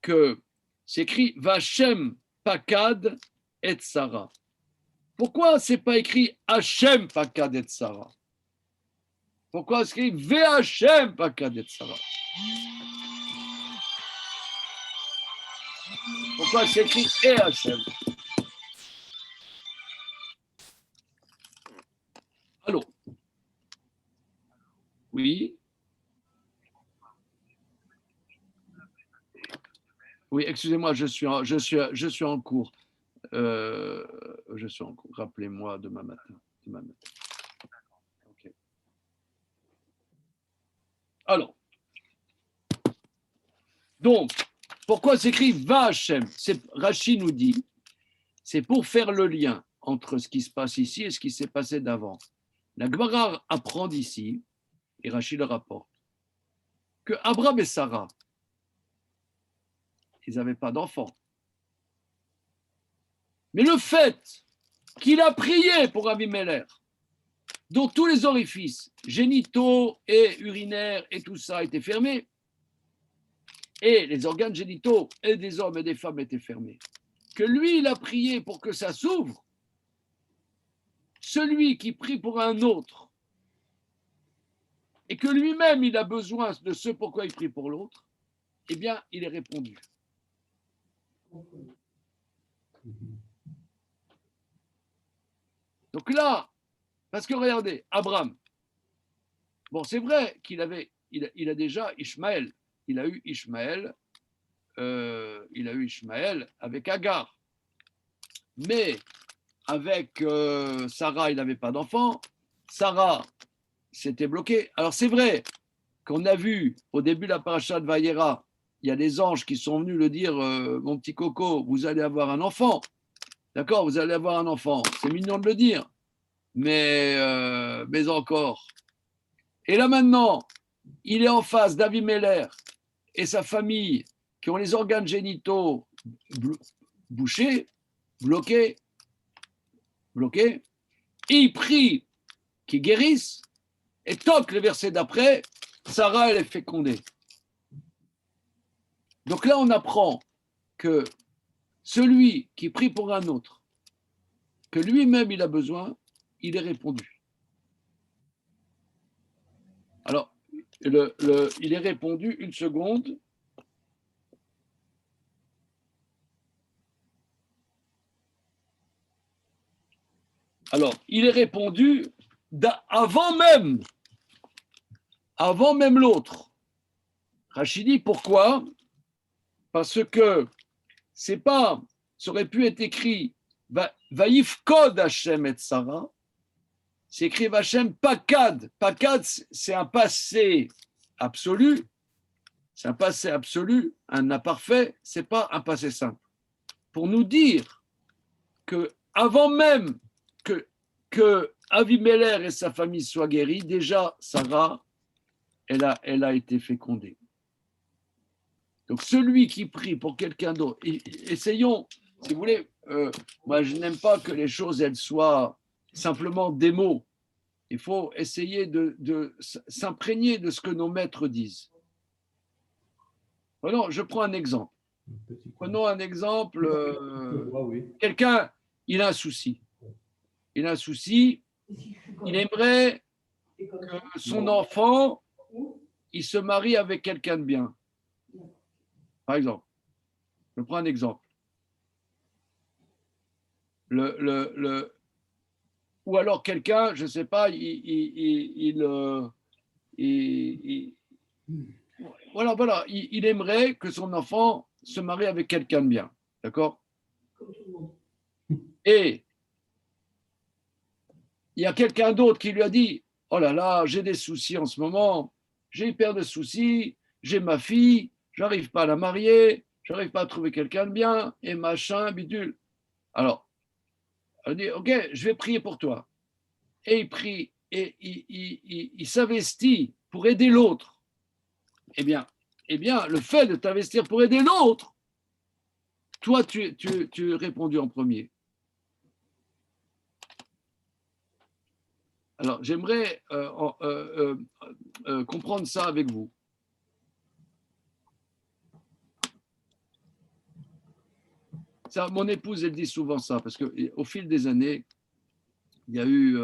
A: que c'est écrit Vachem Pakad et Sarah. Pourquoi c'est pas écrit Hachem Pakad et Sarah? Pourquoi c'est écrit Vachem Pakad et Sarah? Pourquoi c'est écrit et Hachem? Allô? Oui? Oui, excusez-moi, je suis en cours. Je suis en cours. Rappelez-moi demain matin. Okay. Alors, donc, pourquoi s'écrit Va Hachem? Rashi nous dit, c'est pour faire le lien entre ce qui se passe ici et ce qui s'est passé d'avant. La Gemara apprend d'ici, et Rashi le rapporte, que Abraham et Sarah, ils n'avaient pas d'enfants. Mais le fait qu'il a prié pour Avimelech, dont tous les orifices génitaux et urinaires et tout ça étaient fermés, et les organes génitaux et des hommes et des femmes étaient fermés, que lui, il a prié pour que ça s'ouvre, celui qui prie pour un autre, et que lui-même, il a besoin de ce pourquoi il prie pour l'autre, eh bien, il est répondu. Donc là, parce que regardez, Abraham, bon, c'est vrai qu'il avait, il a déjà Ishmaël, il a eu Ishmaël avec Agar, mais avec Sarah, il n'avait pas d'enfant. Sarah s'était bloquée. Alors c'est vrai qu'on a vu au début de la paracha de Vayera, il y a des anges qui sont venus le dire, mon petit coco, vous allez avoir un enfant. D'accord, vous allez avoir un enfant. C'est mignon de le dire, mais encore. Et là maintenant, il est en face d'Avimelech et sa famille qui ont les organes génitaux bouchés, bloqués. Et il prie qu'ils guérissent. Et toc, le verset d'après, Sarah, elle est fécondée. Donc là, on apprend que celui qui prie pour un autre, que lui-même il a besoin, il est répondu. Alors, il est répondu, une seconde. Alors, il est répondu avant même l'autre. Rachid dit pourquoi? Parce que c'est pas, ça aurait pu être écrit Vaïfkod Hachem et Sarah. C'est écrit Hachem Pakad. Pakad, c'est un passé absolu. C'est un passé absolu, un imparfait, c'est pas un passé simple. Pour nous dire que avant même que Avimelech et sa famille soient guéris, déjà Sarah, elle a été fécondée. Donc celui qui prie pour quelqu'un d'autre, essayons, si vous voulez, moi je n'aime pas que les choses elles soient simplement des mots. Il faut essayer de s'imprégner de ce que nos maîtres disent. Voilà, je prends un exemple. Prenons un exemple. Quelqu'un, il a un souci. Il aimerait que son enfant, il se marie avec quelqu'un de bien. Par exemple, je prends un exemple. Ou alors quelqu'un, je ne sais pas, voilà, il aimerait que son enfant se marie avec quelqu'un de bien. D'accord? Et il y a quelqu'un d'autre qui lui a dit « Oh là là, j'ai des soucis en ce moment, j'ai hyper de soucis, j'ai ma fille, j'arrive pas à la marier, j'arrive pas à trouver quelqu'un de bien, et machin, bidule. » Alors, elle dit, ok, je vais prier pour toi. Et il prie, et il s'investit pour aider l'autre. Eh bien, le fait de t'investir pour aider l'autre, toi, tu es répondu en premier. Alors, j'aimerais comprendre ça avec vous. Ça, mon épouse, elle dit souvent ça, parce qu'au fil des années, il y a eu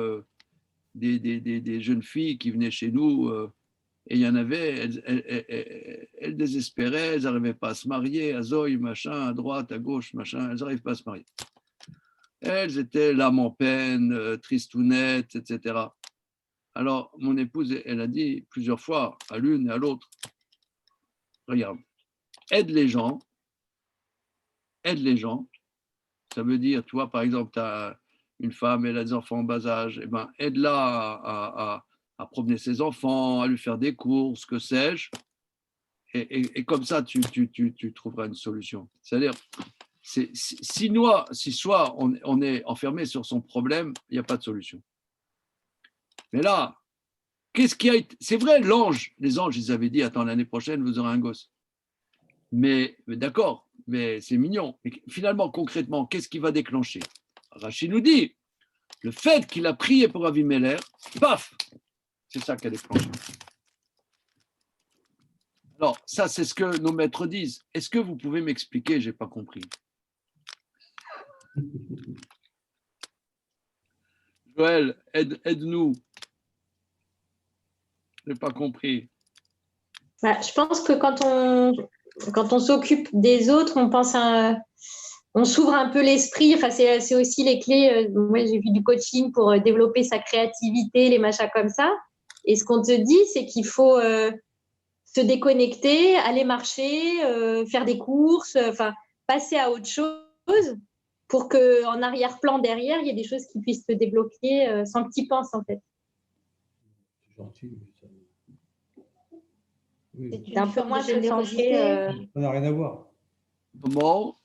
A: des jeunes filles qui venaient chez nous, et il y en avait, elles désespéraient, elles n'arrivaient pas à se marier, à Zoï, machin, à droite, à gauche, machin, elles n'arrivent pas à se marier. Elles étaient l'âme en peine, tristounettes, etc. Alors, mon épouse, elle a dit plusieurs fois à l'une et à l'autre, regarde, aide les gens, ça veut dire, tu vois, par exemple, tu as une femme, elle a des enfants en bas âge, eh ben, aide-la à promener ses enfants, à lui faire des courses, que sais-je, et comme ça, tu trouveras une solution. C'est-à-dire, si soit on est enfermé sur son problème, il n'y a pas de solution. Mais là, qu'est-ce qui a été… C'est vrai, les anges, ils avaient dit, attends, l'année prochaine, vous aurez un gosse. Mais d'accord, mais c'est mignon. Mais finalement, concrètement, qu'est-ce qui va déclencher? Rachid nous dit, le fait qu'il a prié pour Avimelech, paf, c'est ça qui a déclenché. Alors, ça, c'est ce que nos maîtres disent. Est-ce que vous pouvez m'expliquer? Je n'ai pas compris. Joël, aide-nous. Je n'ai pas compris.
F: Bah, je pense que quand on s'occupe des autres, on s'ouvre un peu l'esprit. Enfin, c'est aussi les clés. Moi, j'ai vu du coaching pour développer sa créativité, les machins comme ça. Et ce qu'on te dit, c'est qu'il faut se déconnecter, aller marcher, faire des courses, enfin, passer à autre chose pour qu'en arrière-plan derrière, il y ait des choses qui puissent se débloquer sans que tu y penses, en fait.
B: C'est gentil. Oui.
F: C'est un peu moins se centrer.
B: Ça n'a rien à voir.
A: Comment?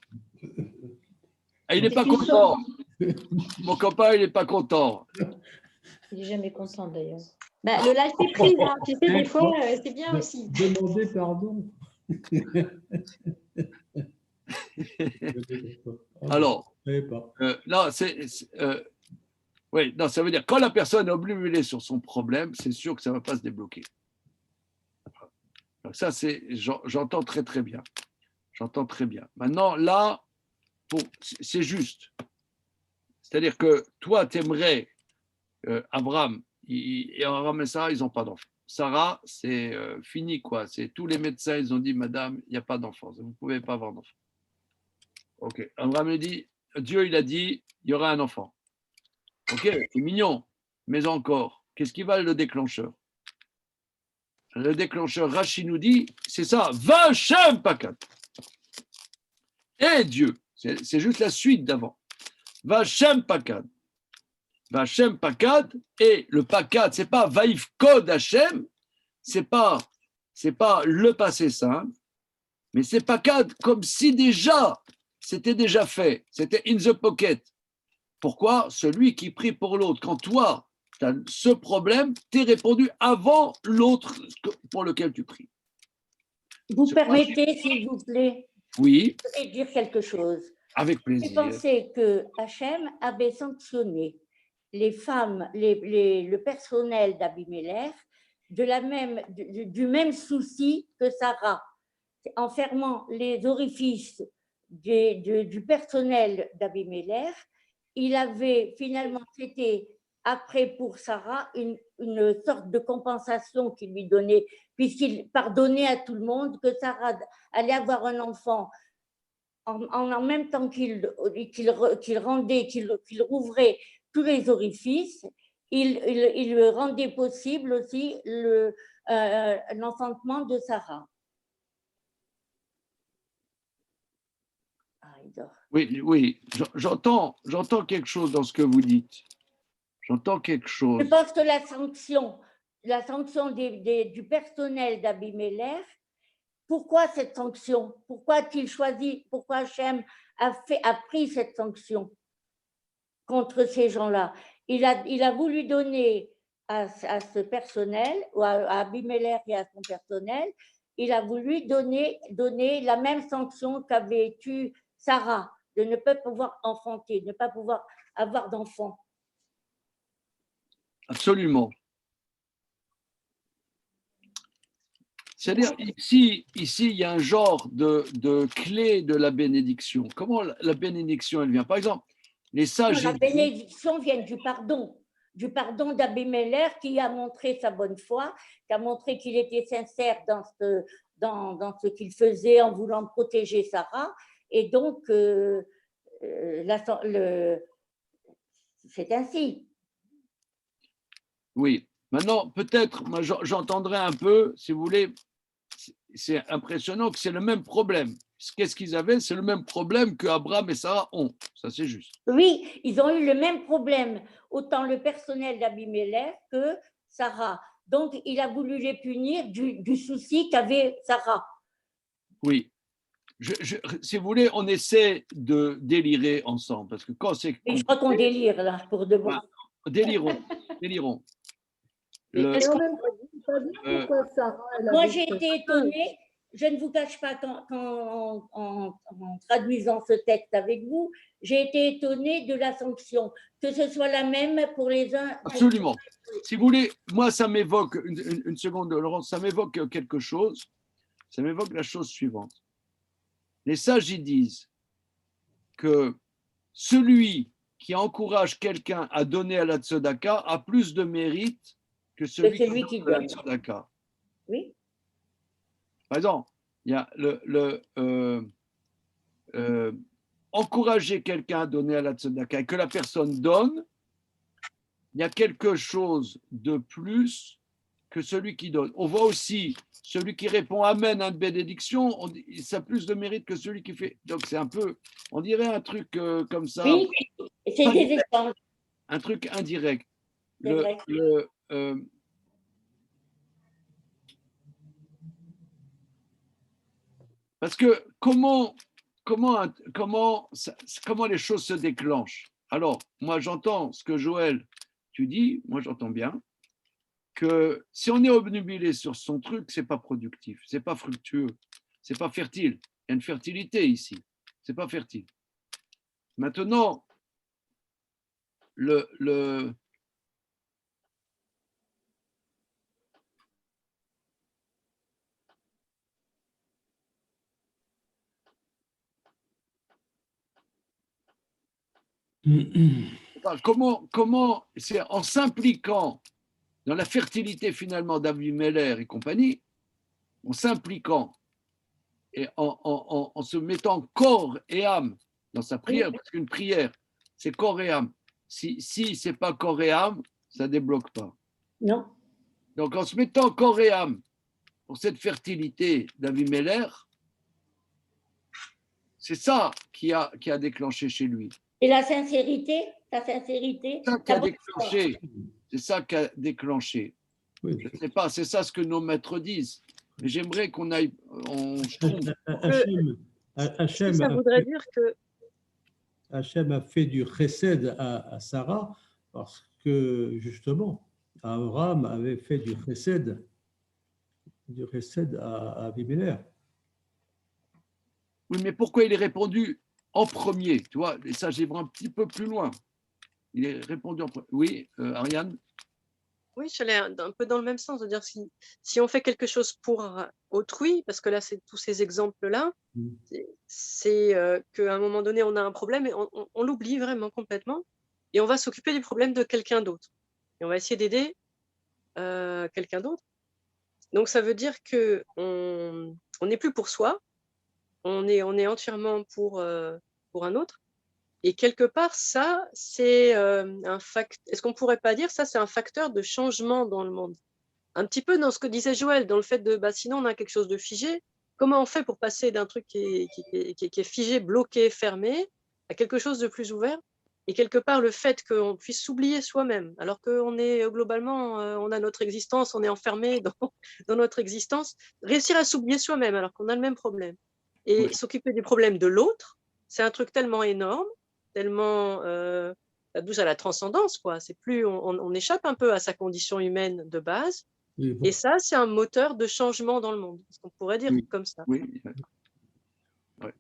A: Il n'est pas content. Mon copain, il n'est pas content.
F: Il n'est jamais content, d'ailleurs. Bah, le lâcher prise, hein, tu sais, des fois, c'est bien aussi.
B: Demander pardon.
A: Alors, non, oui, non, ça veut dire quand la personne est obnubilée sur son problème, c'est sûr que ça ne va pas se débloquer. Donc ça, j'entends très très bien. J'entends très bien. Maintenant, là, c'est juste. C'est-à-dire que toi, tu aimerais Abraham et Abraham et Sarah, ils n'ont pas d'enfant. Sarah, c'est fini, quoi. Tous les médecins, ils ont dit, madame, il n'y a pas d'enfant. Vous ne pouvez pas avoir d'enfant. Ok. Abraham dit, Dieu, il a dit, il y aura un enfant. Ok, c'est mignon. Mais encore, qu'est-ce qui va le déclencheur? Le déclencheur, Rachid nous dit, c'est ça, Vachem Pakad. Et Dieu, c'est juste la suite d'avant. Vachem Pakad. Vachem Pakad, et le Pakad, c'est pas Vaïf Kod Hachem, c'est pas le passé simple, mais c'est Pakad comme si déjà, c'était déjà fait, c'était in the pocket. Pourquoi? Celui qui prie pour l'autre. Quand toi, tu as ce problème, tu es répondu avant l'autre pour lequel tu pries.
G: Vous permettez, s'il vous plaît,
A: oui,
G: de dire quelque chose.
A: Avec plaisir.
G: J'ai pensé que Hachem avait sanctionné les femmes, le personnel d'Abimelech du même souci que Sarah, en fermant les orifices du personnel d'Abimelech. Il avait finalement, c'était après pour Sarah une sorte de compensation qu'il lui donnait, puisqu'il pardonnait à tout le monde que Sarah allait avoir un enfant en même temps qu'il rouvrait tous les orifices. Il rendait possible aussi l'enfantement de Sarah.
A: Oui, j'entends quelque chose dans ce que vous dites. J'entends quelque chose.
G: Je pense que la sanction du personnel d'Abimelech pourquoi cette sanction? Pourquoi a-t-il choisi? Pourquoi Hachem a pris cette sanction contre ces gens-là? Il a voulu donner à ce personnel, ou à Abimelech et à son personnel, il a voulu donner la même sanction qu'avait eu Sarah, de ne pas pouvoir enfanter, de ne pas pouvoir avoir d'enfants.
A: Absolument. C'est-à-dire, ici, il y a un genre de clé de la bénédiction. Comment la bénédiction, elle vient? Par exemple, les sages...
G: La bénédiction vient du pardon d'Abimelech qui a montré sa bonne foi, qui a montré qu'il était sincère dans ce qu'il faisait en voulant protéger Sarah. Et donc, c'est ainsi.
A: Oui. Maintenant, peut-être, moi, j'entendrai un peu, si vous voulez, c'est impressionnant que c'est le même problème. Qu'est-ce qu'ils avaient? C'est le même problème que Abraham et Sarah ont. Ça, c'est juste.
G: Oui, ils ont eu le même problème, autant le personnel d'Abimelech que Sarah. Donc, il a voulu les punir du souci qu'avait Sarah.
A: Oui. Si vous voulez, on essaie de délirer ensemble. Parce que quand c'est.
G: Et je crois qu'on délire, là, pour de bon.
A: Délirons.
E: Est-ce qu'on pas dire pourquoi Sarah,
G: moi, j'ai été étonnée, je ne vous cache pas qu'en traduisant ce texte avec vous, j'ai été étonnée de la sanction, que ce soit la même pour les uns.
A: Absolument. Si vous voulez, moi, ça m'évoque, une seconde, Laurence, ça m'évoque quelque chose, ça m'évoque la chose suivante. Les sages, ils disent que celui qui encourage quelqu'un à donner à la tzedaka a plus de mérite que celui qui donne à la tzedaka.
G: Oui.
A: Par exemple, il y a encourager quelqu'un à donner à la tzedaka et que la personne donne, il y a quelque chose de plus que celui qui donne. On voit aussi celui qui répond Amen à une bénédiction, ça a plus de mérite que celui qui fait. Donc c'est un peu, on dirait un truc comme ça.
G: Oui, c'est des échanges.
A: Un truc indirect. Parce que comment les choses se déclenchent? Alors, moi, j'entends ce que Joël, tu dis, moi, j'entends bien, que si on est obnubilé sur son truc, c'est pas productif, c'est pas fructueux, c'est pas fertile. Il y a une fertilité ici, c'est pas fertile. Maintenant, comment c'est en s'impliquant dans la fertilité finalement d'Abimelech et compagnie, en s'impliquant et en se mettant corps et âme dans sa prière, parce qu'une prière, c'est corps et âme. Si c'est pas corps et âme, ça débloque pas.
G: Non.
A: Donc en se mettant corps et âme pour cette fertilité d'Abimelech, c'est ça qui a déclenché chez lui.
G: Et la sincérité,
A: c'est ça qui a déclenché.
B: Oui.
A: Je ne sais pas, c'est ça ce que nos maîtres disent. Mais j'aimerais qu'on aille.
B: Hachem
D: ça voudrait dire que
B: Hachem a fait du chesed à Sarah parce que justement, Abraham avait fait du chesed à Abimelech.
A: Oui, mais pourquoi il est répondu en premier? Tu vois, et ça, j'ai un petit peu plus loin. Il est répondu en premier. Oui, Ariane?
D: oui, je suis un peu dans le même sens, de dire si on fait quelque chose pour autrui, parce que là, c'est tous ces exemples-là, c'est qu'à un moment donné, on a un problème et on l'oublie vraiment complètement, et on va s'occuper du problème de quelqu'un d'autre. Et on va essayer d'aider quelqu'un d'autre. Donc, ça veut dire qu'on n'est plus pour soi, on est entièrement pour un autre. Et quelque part, ça, c'est un facteur. Est-ce qu'on ne pourrait pas dire ça, c'est un facteur de changement dans le monde? Un petit peu dans ce que disait Joël, dans le fait de, sinon on a quelque chose de figé. Comment on fait pour passer d'un truc qui est figé, bloqué, fermé, à quelque chose de plus ouvert? Et quelque part, le fait qu'on puisse s'oublier soi-même, alors qu'on est globalement, on a notre existence, on est enfermé dans notre existence, réussir à s'oublier soi-même alors qu'on a le même problème. Et
A: Oui.
D: s'occuper du problème de l'autre, c'est un truc tellement énorme, tellement ça pousse à la transcendance, quoi. C'est plus, on échappe un peu à sa condition humaine de base.
B: Oui, bon.
D: Et ça, c'est un moteur de changement dans le monde. On pourrait dire
A: Oui.
D: comme ça.
A: Oui. Ouais.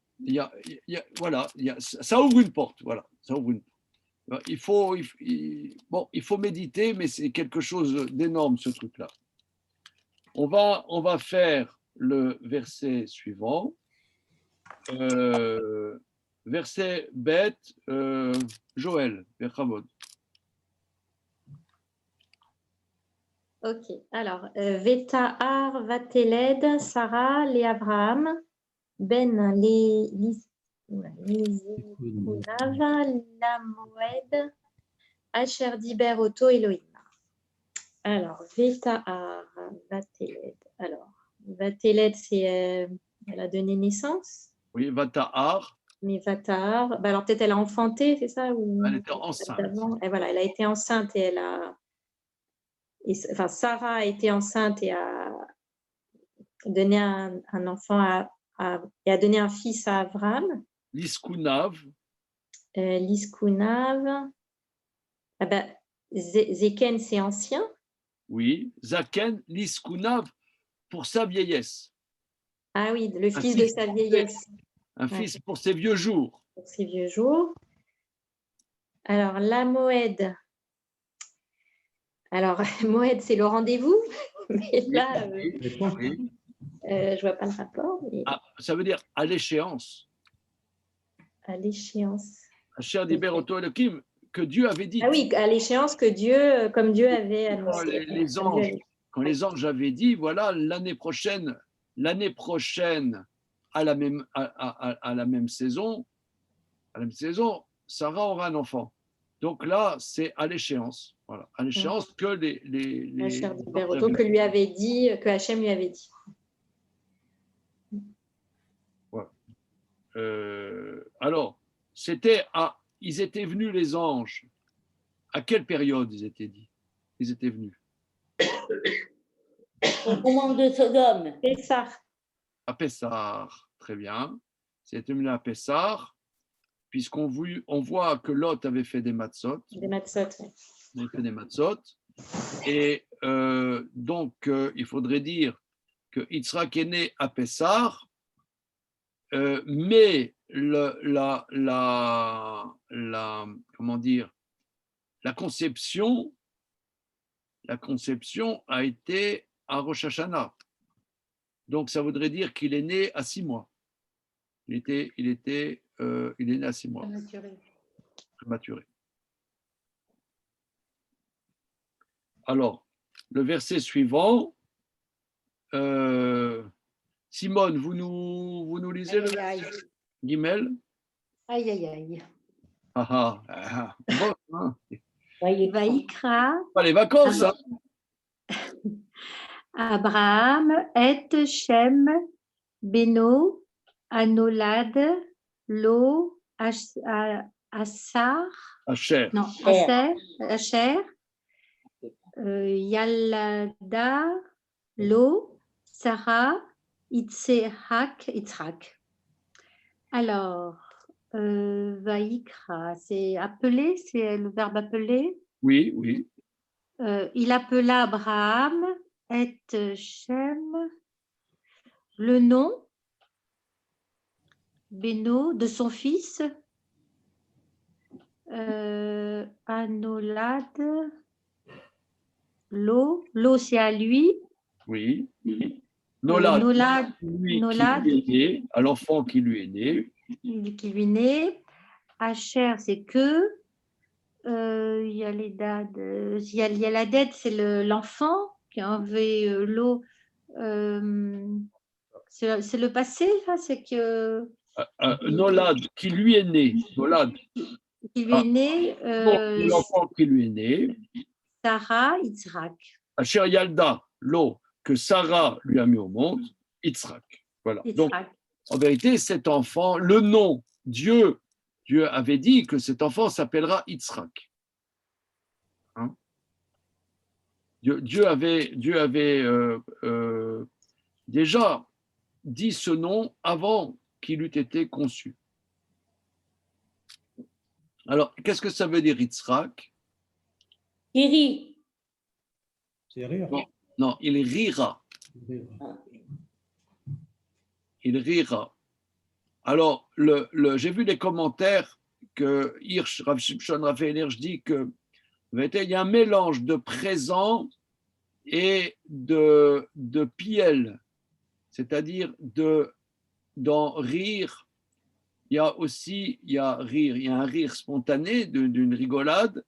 A: Voilà, ça ouvre une porte. Voilà, ça ouvre une porte. Il faut méditer, mais c'est quelque chose d'énorme, ce truc-là. On va faire le verset suivant. Verset bête, Joël, Bechavod.
F: Ok, alors, Vetahar, Vateled, Sarah, les Abraham, Ben, les Kunav, la Moed, Asher Diber, Oto, Elohim. Alors, Vetahar, Vateled. Alors, Vateled, c'est, elle a donné naissance.
A: Oui, Vatahar,
F: Mais Vatahar, bah alors peut-être elle a enfanté, c'est ça ou...
A: elle était enceinte.
F: Et voilà, elle a été enceinte et elle a... enfin, Sarah a été enceinte et a donné un enfant et a donné un fils à Abraham.
A: Liskunav,
F: Liskunav. Ah ben, Zeken, c'est ancien.
A: oui. Zaken, Liskunav, pour sa vieillesse.
F: Ah oui, le
A: Un
F: fils de
A: fils
F: sa
A: pour
F: vieillesse.
A: Un fils pour ses vieux jours.
F: Pour ses vieux jours. Alors, la Moed. Alors, Moed, c'est le rendez-vous. Mais là, je vois pas le rapport. Mais...
A: Ah, ça veut dire à l'échéance.
F: À l'échéance.
A: Asher Diber Oto Elohim, que Dieu avait dit.
F: Ah oui, à l'échéance que Dieu, comme Dieu avait annoncé.
A: Quand les anges avaient dit, voilà, l'année prochaine, à la même saison, Sarah aura un enfant. Donc là, c'est à l'échéance. Voilà, à l'échéance que
F: Asher Diber Oto, que lui avait dit, que Hachem lui avait dit.
A: Voilà. Alors, ils étaient venus les anges. À quelle période ils étaient venus?
G: Au moment de Sodome.
F: Pessah.
A: À Pessar, très bien. C'était venu à Pessar, puisqu'on voit que Lot avait fait des matzot.
F: Des matzot.
A: Il avait fait des matzot. Et donc, il faudrait dire que Yitzhak est né à Pessar, mais comment dire, la conception a été à Rosh Hashanah. Donc, ça voudrait dire qu'il est né à 6 mois. Il est né à 6 mois. Prématuré. Alors, le verset suivant, Simone, vous nous lisez le verset Gimel?
H: Aïe, aïe, aïe.
A: Bon, hein.
H: Vaikra.
A: Pas les vacances, hein.
H: Abraham et Shem Beno Anolad Lo Asar
A: Asher.
H: non Asher Yalada Lo Sarah Yitzhak. Alors Vaikra, c'est appeler, c'est le verbe appeler.
A: Oui, oui.
H: Il appela Abraham et Shem, le nom Beno de son fils, Anolad, l'eau c'est à lui.
A: Oui. Nolad,
H: Nolad,
A: qui lui est né, à l'enfant qui lui est né.
H: Qui lui est né. Asher, c'est que. Il y a les dates. Il y a la dette, c'est l'enfant qui avait l'eau. C'est le passé, là, c'est que.
A: Nolad, qui lui est né. Nolad.
H: Qui lui est né.
A: L'enfant qui lui est né.
H: Sarah, Yitzhak.
A: Asher Yalda, l'eau que Sarah lui a mis au monde, Yitzhak. Voilà.
H: Yitzhak.
A: Donc, en vérité, cet enfant, le nom, Dieu Dieu avait dit que cet enfant s'appellera Yitzhak. Hein? Dieu avait déjà dit ce nom avant qu'il eût été conçu. Alors, qu'est-ce que ça veut dire Yitzhak?
G: Il rit.
B: C'est rire.
A: Non, il rira. Il rira. Alors, j'ai vu les commentaires que Hirsch, Rav Shimshon Raphaël Hirsch dit que il y a un mélange de présent et de piel, c'est-à-dire dans rire, il y a rire, il y a un rire spontané d'une rigolade,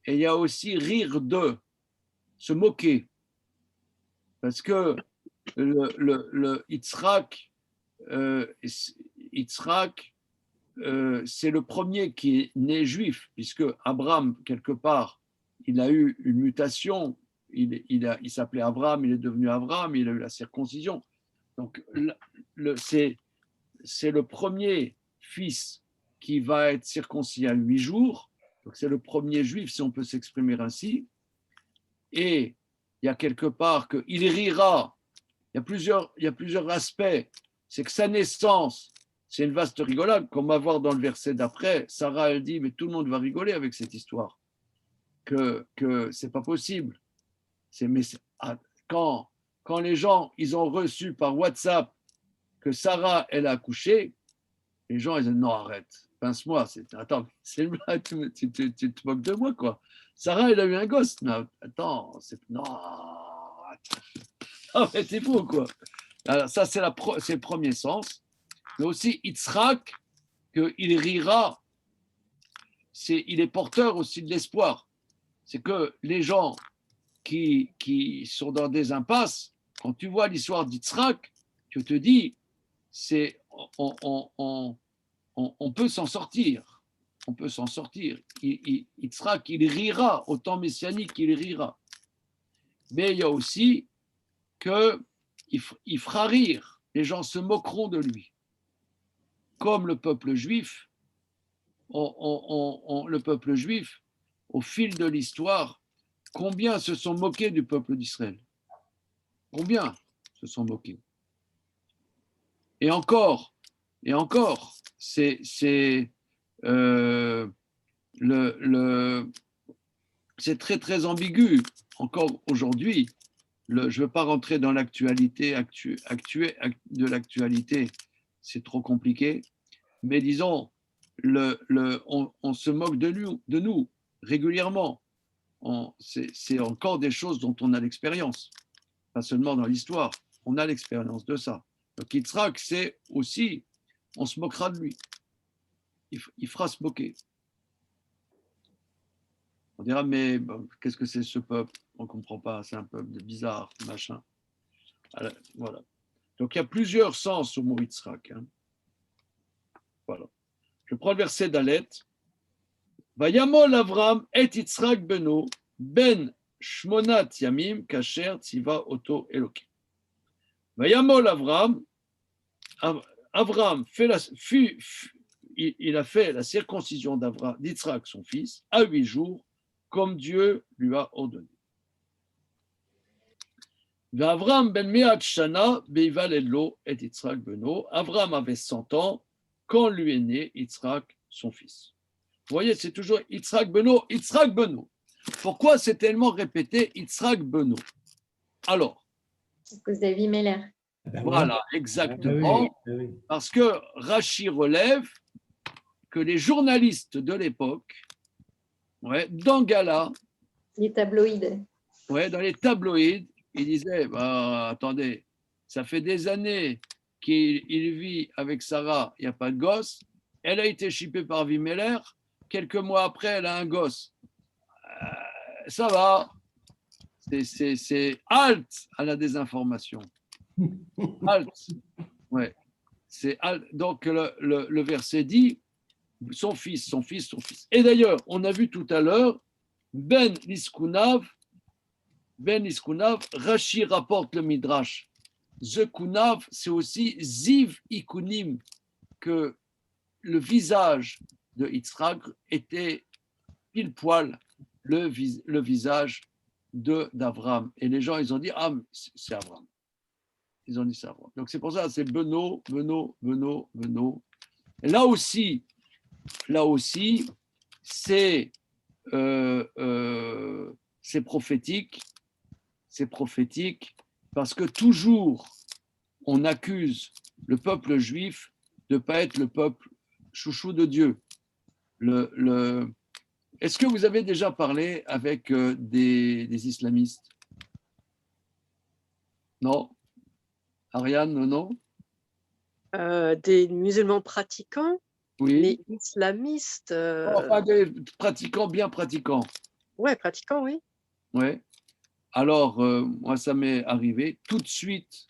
A: et il y a aussi rire de, se moquer. Parce que le Yitzhak, c'est le premier qui est né juif, puisque Abraham, quelque part, il a eu une mutation, il s'appelait Abraham, il est devenu Abraham, il a eu la circoncision. Donc, c'est le premier fils qui va être circoncis à 8 jours, donc c'est le premier juif, si on peut s'exprimer ainsi, et il y a quelque part qu'il rira, il y a plusieurs aspects, c'est que sa naissance, c'est une vaste rigolade, qu'on va voir dans le verset d'après. Sarah, elle dit, mais tout le monde va rigoler avec cette histoire, que c'est pas possible. Quand les gens, ils ont reçu par WhatsApp que Sarah, elle a accouché, les gens, ils disent, non, arrête, pince-moi, attends, c'est tu te moques de moi, quoi. Sarah, elle a eu un gosse. Non, attends, non, mais c'est fou, quoi. Alors, ça, c'est le premier sens. Mais aussi Yitzhak, qu'il rira, il est porteur aussi de l'espoir. C'est que les gens qui sont dans des impasses, quand tu vois l'histoire d'Yitzhak, tu te dis, on peut s'en sortir. On peut s'en sortir. Yitzhak, il rira, au temps messianique, il rira. Mais il y a aussi qu'il fera rire. Les gens se moqueront de lui. Comme le peuple juif, le peuple juif, au fil de l'histoire, combien se sont moqués du peuple d'Israël? Combien se sont moqués? Et encore, c'est très très ambigu. Encore aujourd'hui, je ne veux pas rentrer dans l'actualité de l'actualité, c'est trop compliqué. Mais disons, on se moque de nous régulièrement. C'est encore des choses dont on a l'expérience, pas seulement dans l'histoire. On a l'expérience de ça. Donc Yitzhak, c'est aussi, on se moquera de lui. Il fera se moquer. On dira, mais bon, qu'est-ce que c'est ce peuple? On ne comprend pas, c'est un peuple bizarre, machin. Alors, voilà. Donc il y a plusieurs sens au mot Yitzhak. Hein. Voilà. Je prends le verset d'Alet. Vayamol Avram et Yitzhak beno ben shmonat yamim kasher tziva oto Elokim. Vayamol Avram, Avram il a fait la circoncision d'Yitzhak, son fils, à 8 jours, comme Dieu lui a ordonné. Avram ben Meat Shana beival elo et Yitzhak beno. Avram avait 100 ans quand lui est né Yitzhak, son fils. Vous voyez, c'est toujours Yitzhak beno, Yitzhak beno. Pourquoi c'est tellement répété Yitzhak beno? Alors,
F: À cause d'Avimelech.
A: voilà, exactement.
B: Oui.
A: Parce que Rashi relève que les journalistes de l'époque, dans Gala,
F: Les tabloïds.
A: dans les tabloïds, ils disaient, attendez, ça fait des années qu'il vit avec Sarah, il n'y a pas de gosse. Elle a été chippée par Avimelech. Quelques mois après, elle a un gosse. Ça va. C'est halte à la désinformation. Halte. Ouais. C'est halte. Donc, le verset dit son fils. Et d'ailleurs, on a vu tout à l'heure, Ben Iskunav, Rashi rapporte le Midrash. Zekunav, c'est aussi Ziv Ikunim, que le visage de Yitzhak était pile poil le visage d'Avram. Et les gens, ils ont dit, ah, c'est Avram. Ils ont dit ça. Donc c'est pour ça, c'est Beno. Et là aussi, c'est prophétique. C'est prophétique parce que toujours on accuse le peuple juif de ne pas être le peuple chouchou de Dieu. Est-ce que vous avez déjà parlé avec des islamistes? Non? Ariane, non?
D: Des musulmans pratiquants,
A: Oui.
D: mais islamistes.
A: Enfin, des pratiquants, bien pratiquants.
D: Ouais, pratiquants, oui.
A: Ouais. Alors, moi, ça m'est arrivé. Tout de suite,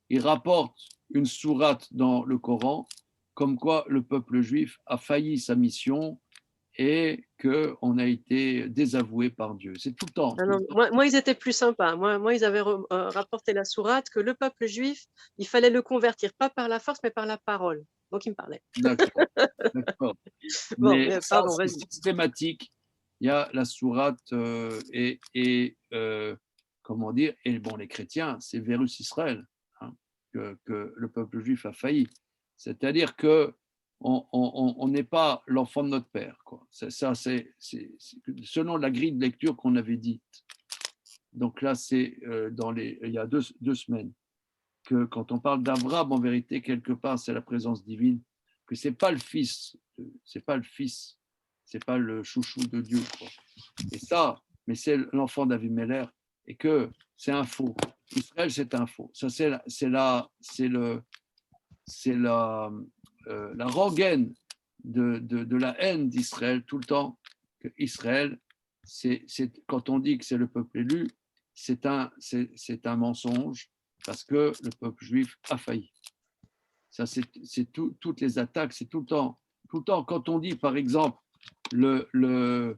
A: il rapporte une sourate dans le Coran, comme quoi le peuple juif a failli sa mission et qu'on a été désavoué par Dieu. C'est tout le temps.
D: Non, moi, ils étaient plus sympas. Moi, ils avaient rapporté la sourate que le peuple juif, il fallait le convertir, pas par la force, mais par la parole. Donc, il me parlait.
A: D'accord.
D: Bon,
A: mais ça,
D: pardon,
A: c'est
D: vas-y.
A: systématique. Il y a la sourate comment dire, et bon, les chrétiens, c'est Vérus Israël, hein, que le peuple juif a failli. C'est-à-dire que on n'est pas l'enfant de notre père, quoi. C'est selon la grille de lecture qu'on avait dite. Donc là, c'est il y a deux semaines que quand on parle d'Abraham, en vérité, quelque part, c'est la présence divine, que c'est pas le fils, c'est pas le chouchou de Dieu, quoi. Et ça, mais c'est l'enfant d'Avimelech, et que c'est un faux. Israël, c'est un faux. Ça, c'est la rengaine de la haine d'Israël tout le temps. Que Israël, quand on dit que c'est le peuple élu, c'est un mensonge parce que le peuple juif a failli. Ça, c'est toutes les attaques, c'est tout le temps. Quand on dit, par exemple, moi,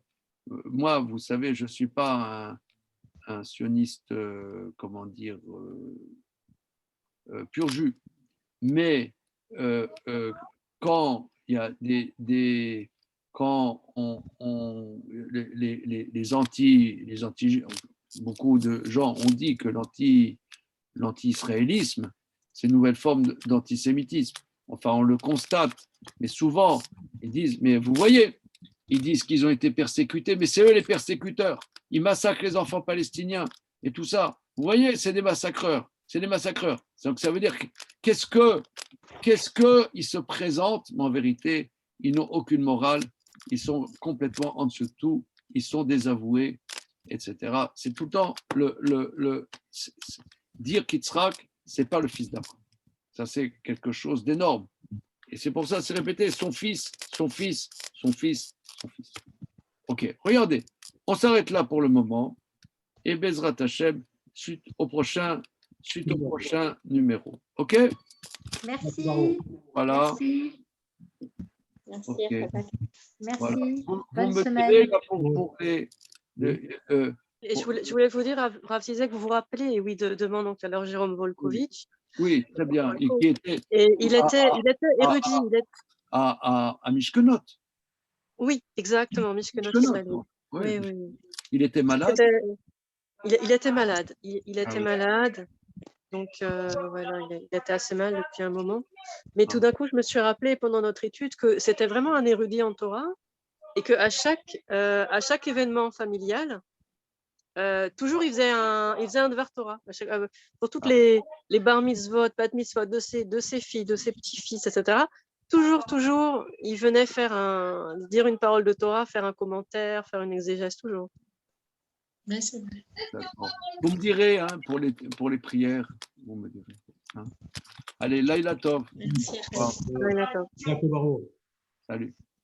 A: vous savez, je ne suis pas un sioniste, comment dire, pur jus, mais quand il y a quand les anti, beaucoup de gens ont dit que l'anti-israélisme, c'est une nouvelle forme d'antisémitisme. Enfin, on le constate, mais souvent, ils disent, mais vous voyez, ils disent qu'ils ont été persécutés, mais c'est eux les persécuteurs. Ils massacrent les enfants palestiniens et tout ça. Vous voyez, c'est des massacreurs. Donc ça veut dire, qu'est-ce qu'ils se présentent, mais en vérité, ils n'ont aucune morale, ils sont complètement en dessous de tout, ils sont désavoués, etc. C'est tout le temps dire qu'Yitzhak, c'est pas le fils d'Abraham. Ça, c'est quelque chose d'énorme. Et c'est pour ça, c'est répété, son fils. Ok, regardez, on s'arrête là pour le moment. Et Bezrat Hashem, suite au prochain numéro. Ok?
H: Merci.
A: Voilà.
F: Merci.
A: Okay.
H: Merci.
A: Voilà.
H: Bonne
A: me
H: semaine.
A: direz, là, pour les,
D: Et je voulais vous dire, Rav Zizek, vous vous rappelez, oui, de mon oncle, alors Jérôme Volkovitch.
A: oui, très bien.
D: Et il était érudit.
A: À Mishkenot.
D: Oui, exactement, Mishkenot Israël. Oui.
A: Il était malade.
D: Il était malade. Il était malade. Donc, voilà, il était assez mal depuis un moment. Mais tout d'un coup, je me suis rappelé pendant notre étude que c'était vraiment un érudit en Torah et qu'à chaque événement familial, toujours il faisait un Dvar Torah. Pour toutes les bar mitzvot, bat mitzvot de ses filles, de ses petits-fils, etc. Toujours, il venait dire une parole de Torah, faire un commentaire, faire une exégèse, toujours.
F: Mais c'est vrai.
A: Vous me direz, hein, pour les prières, vous me direz. Hein. Allez, Laila Tov.
F: Merci.
B: Salut.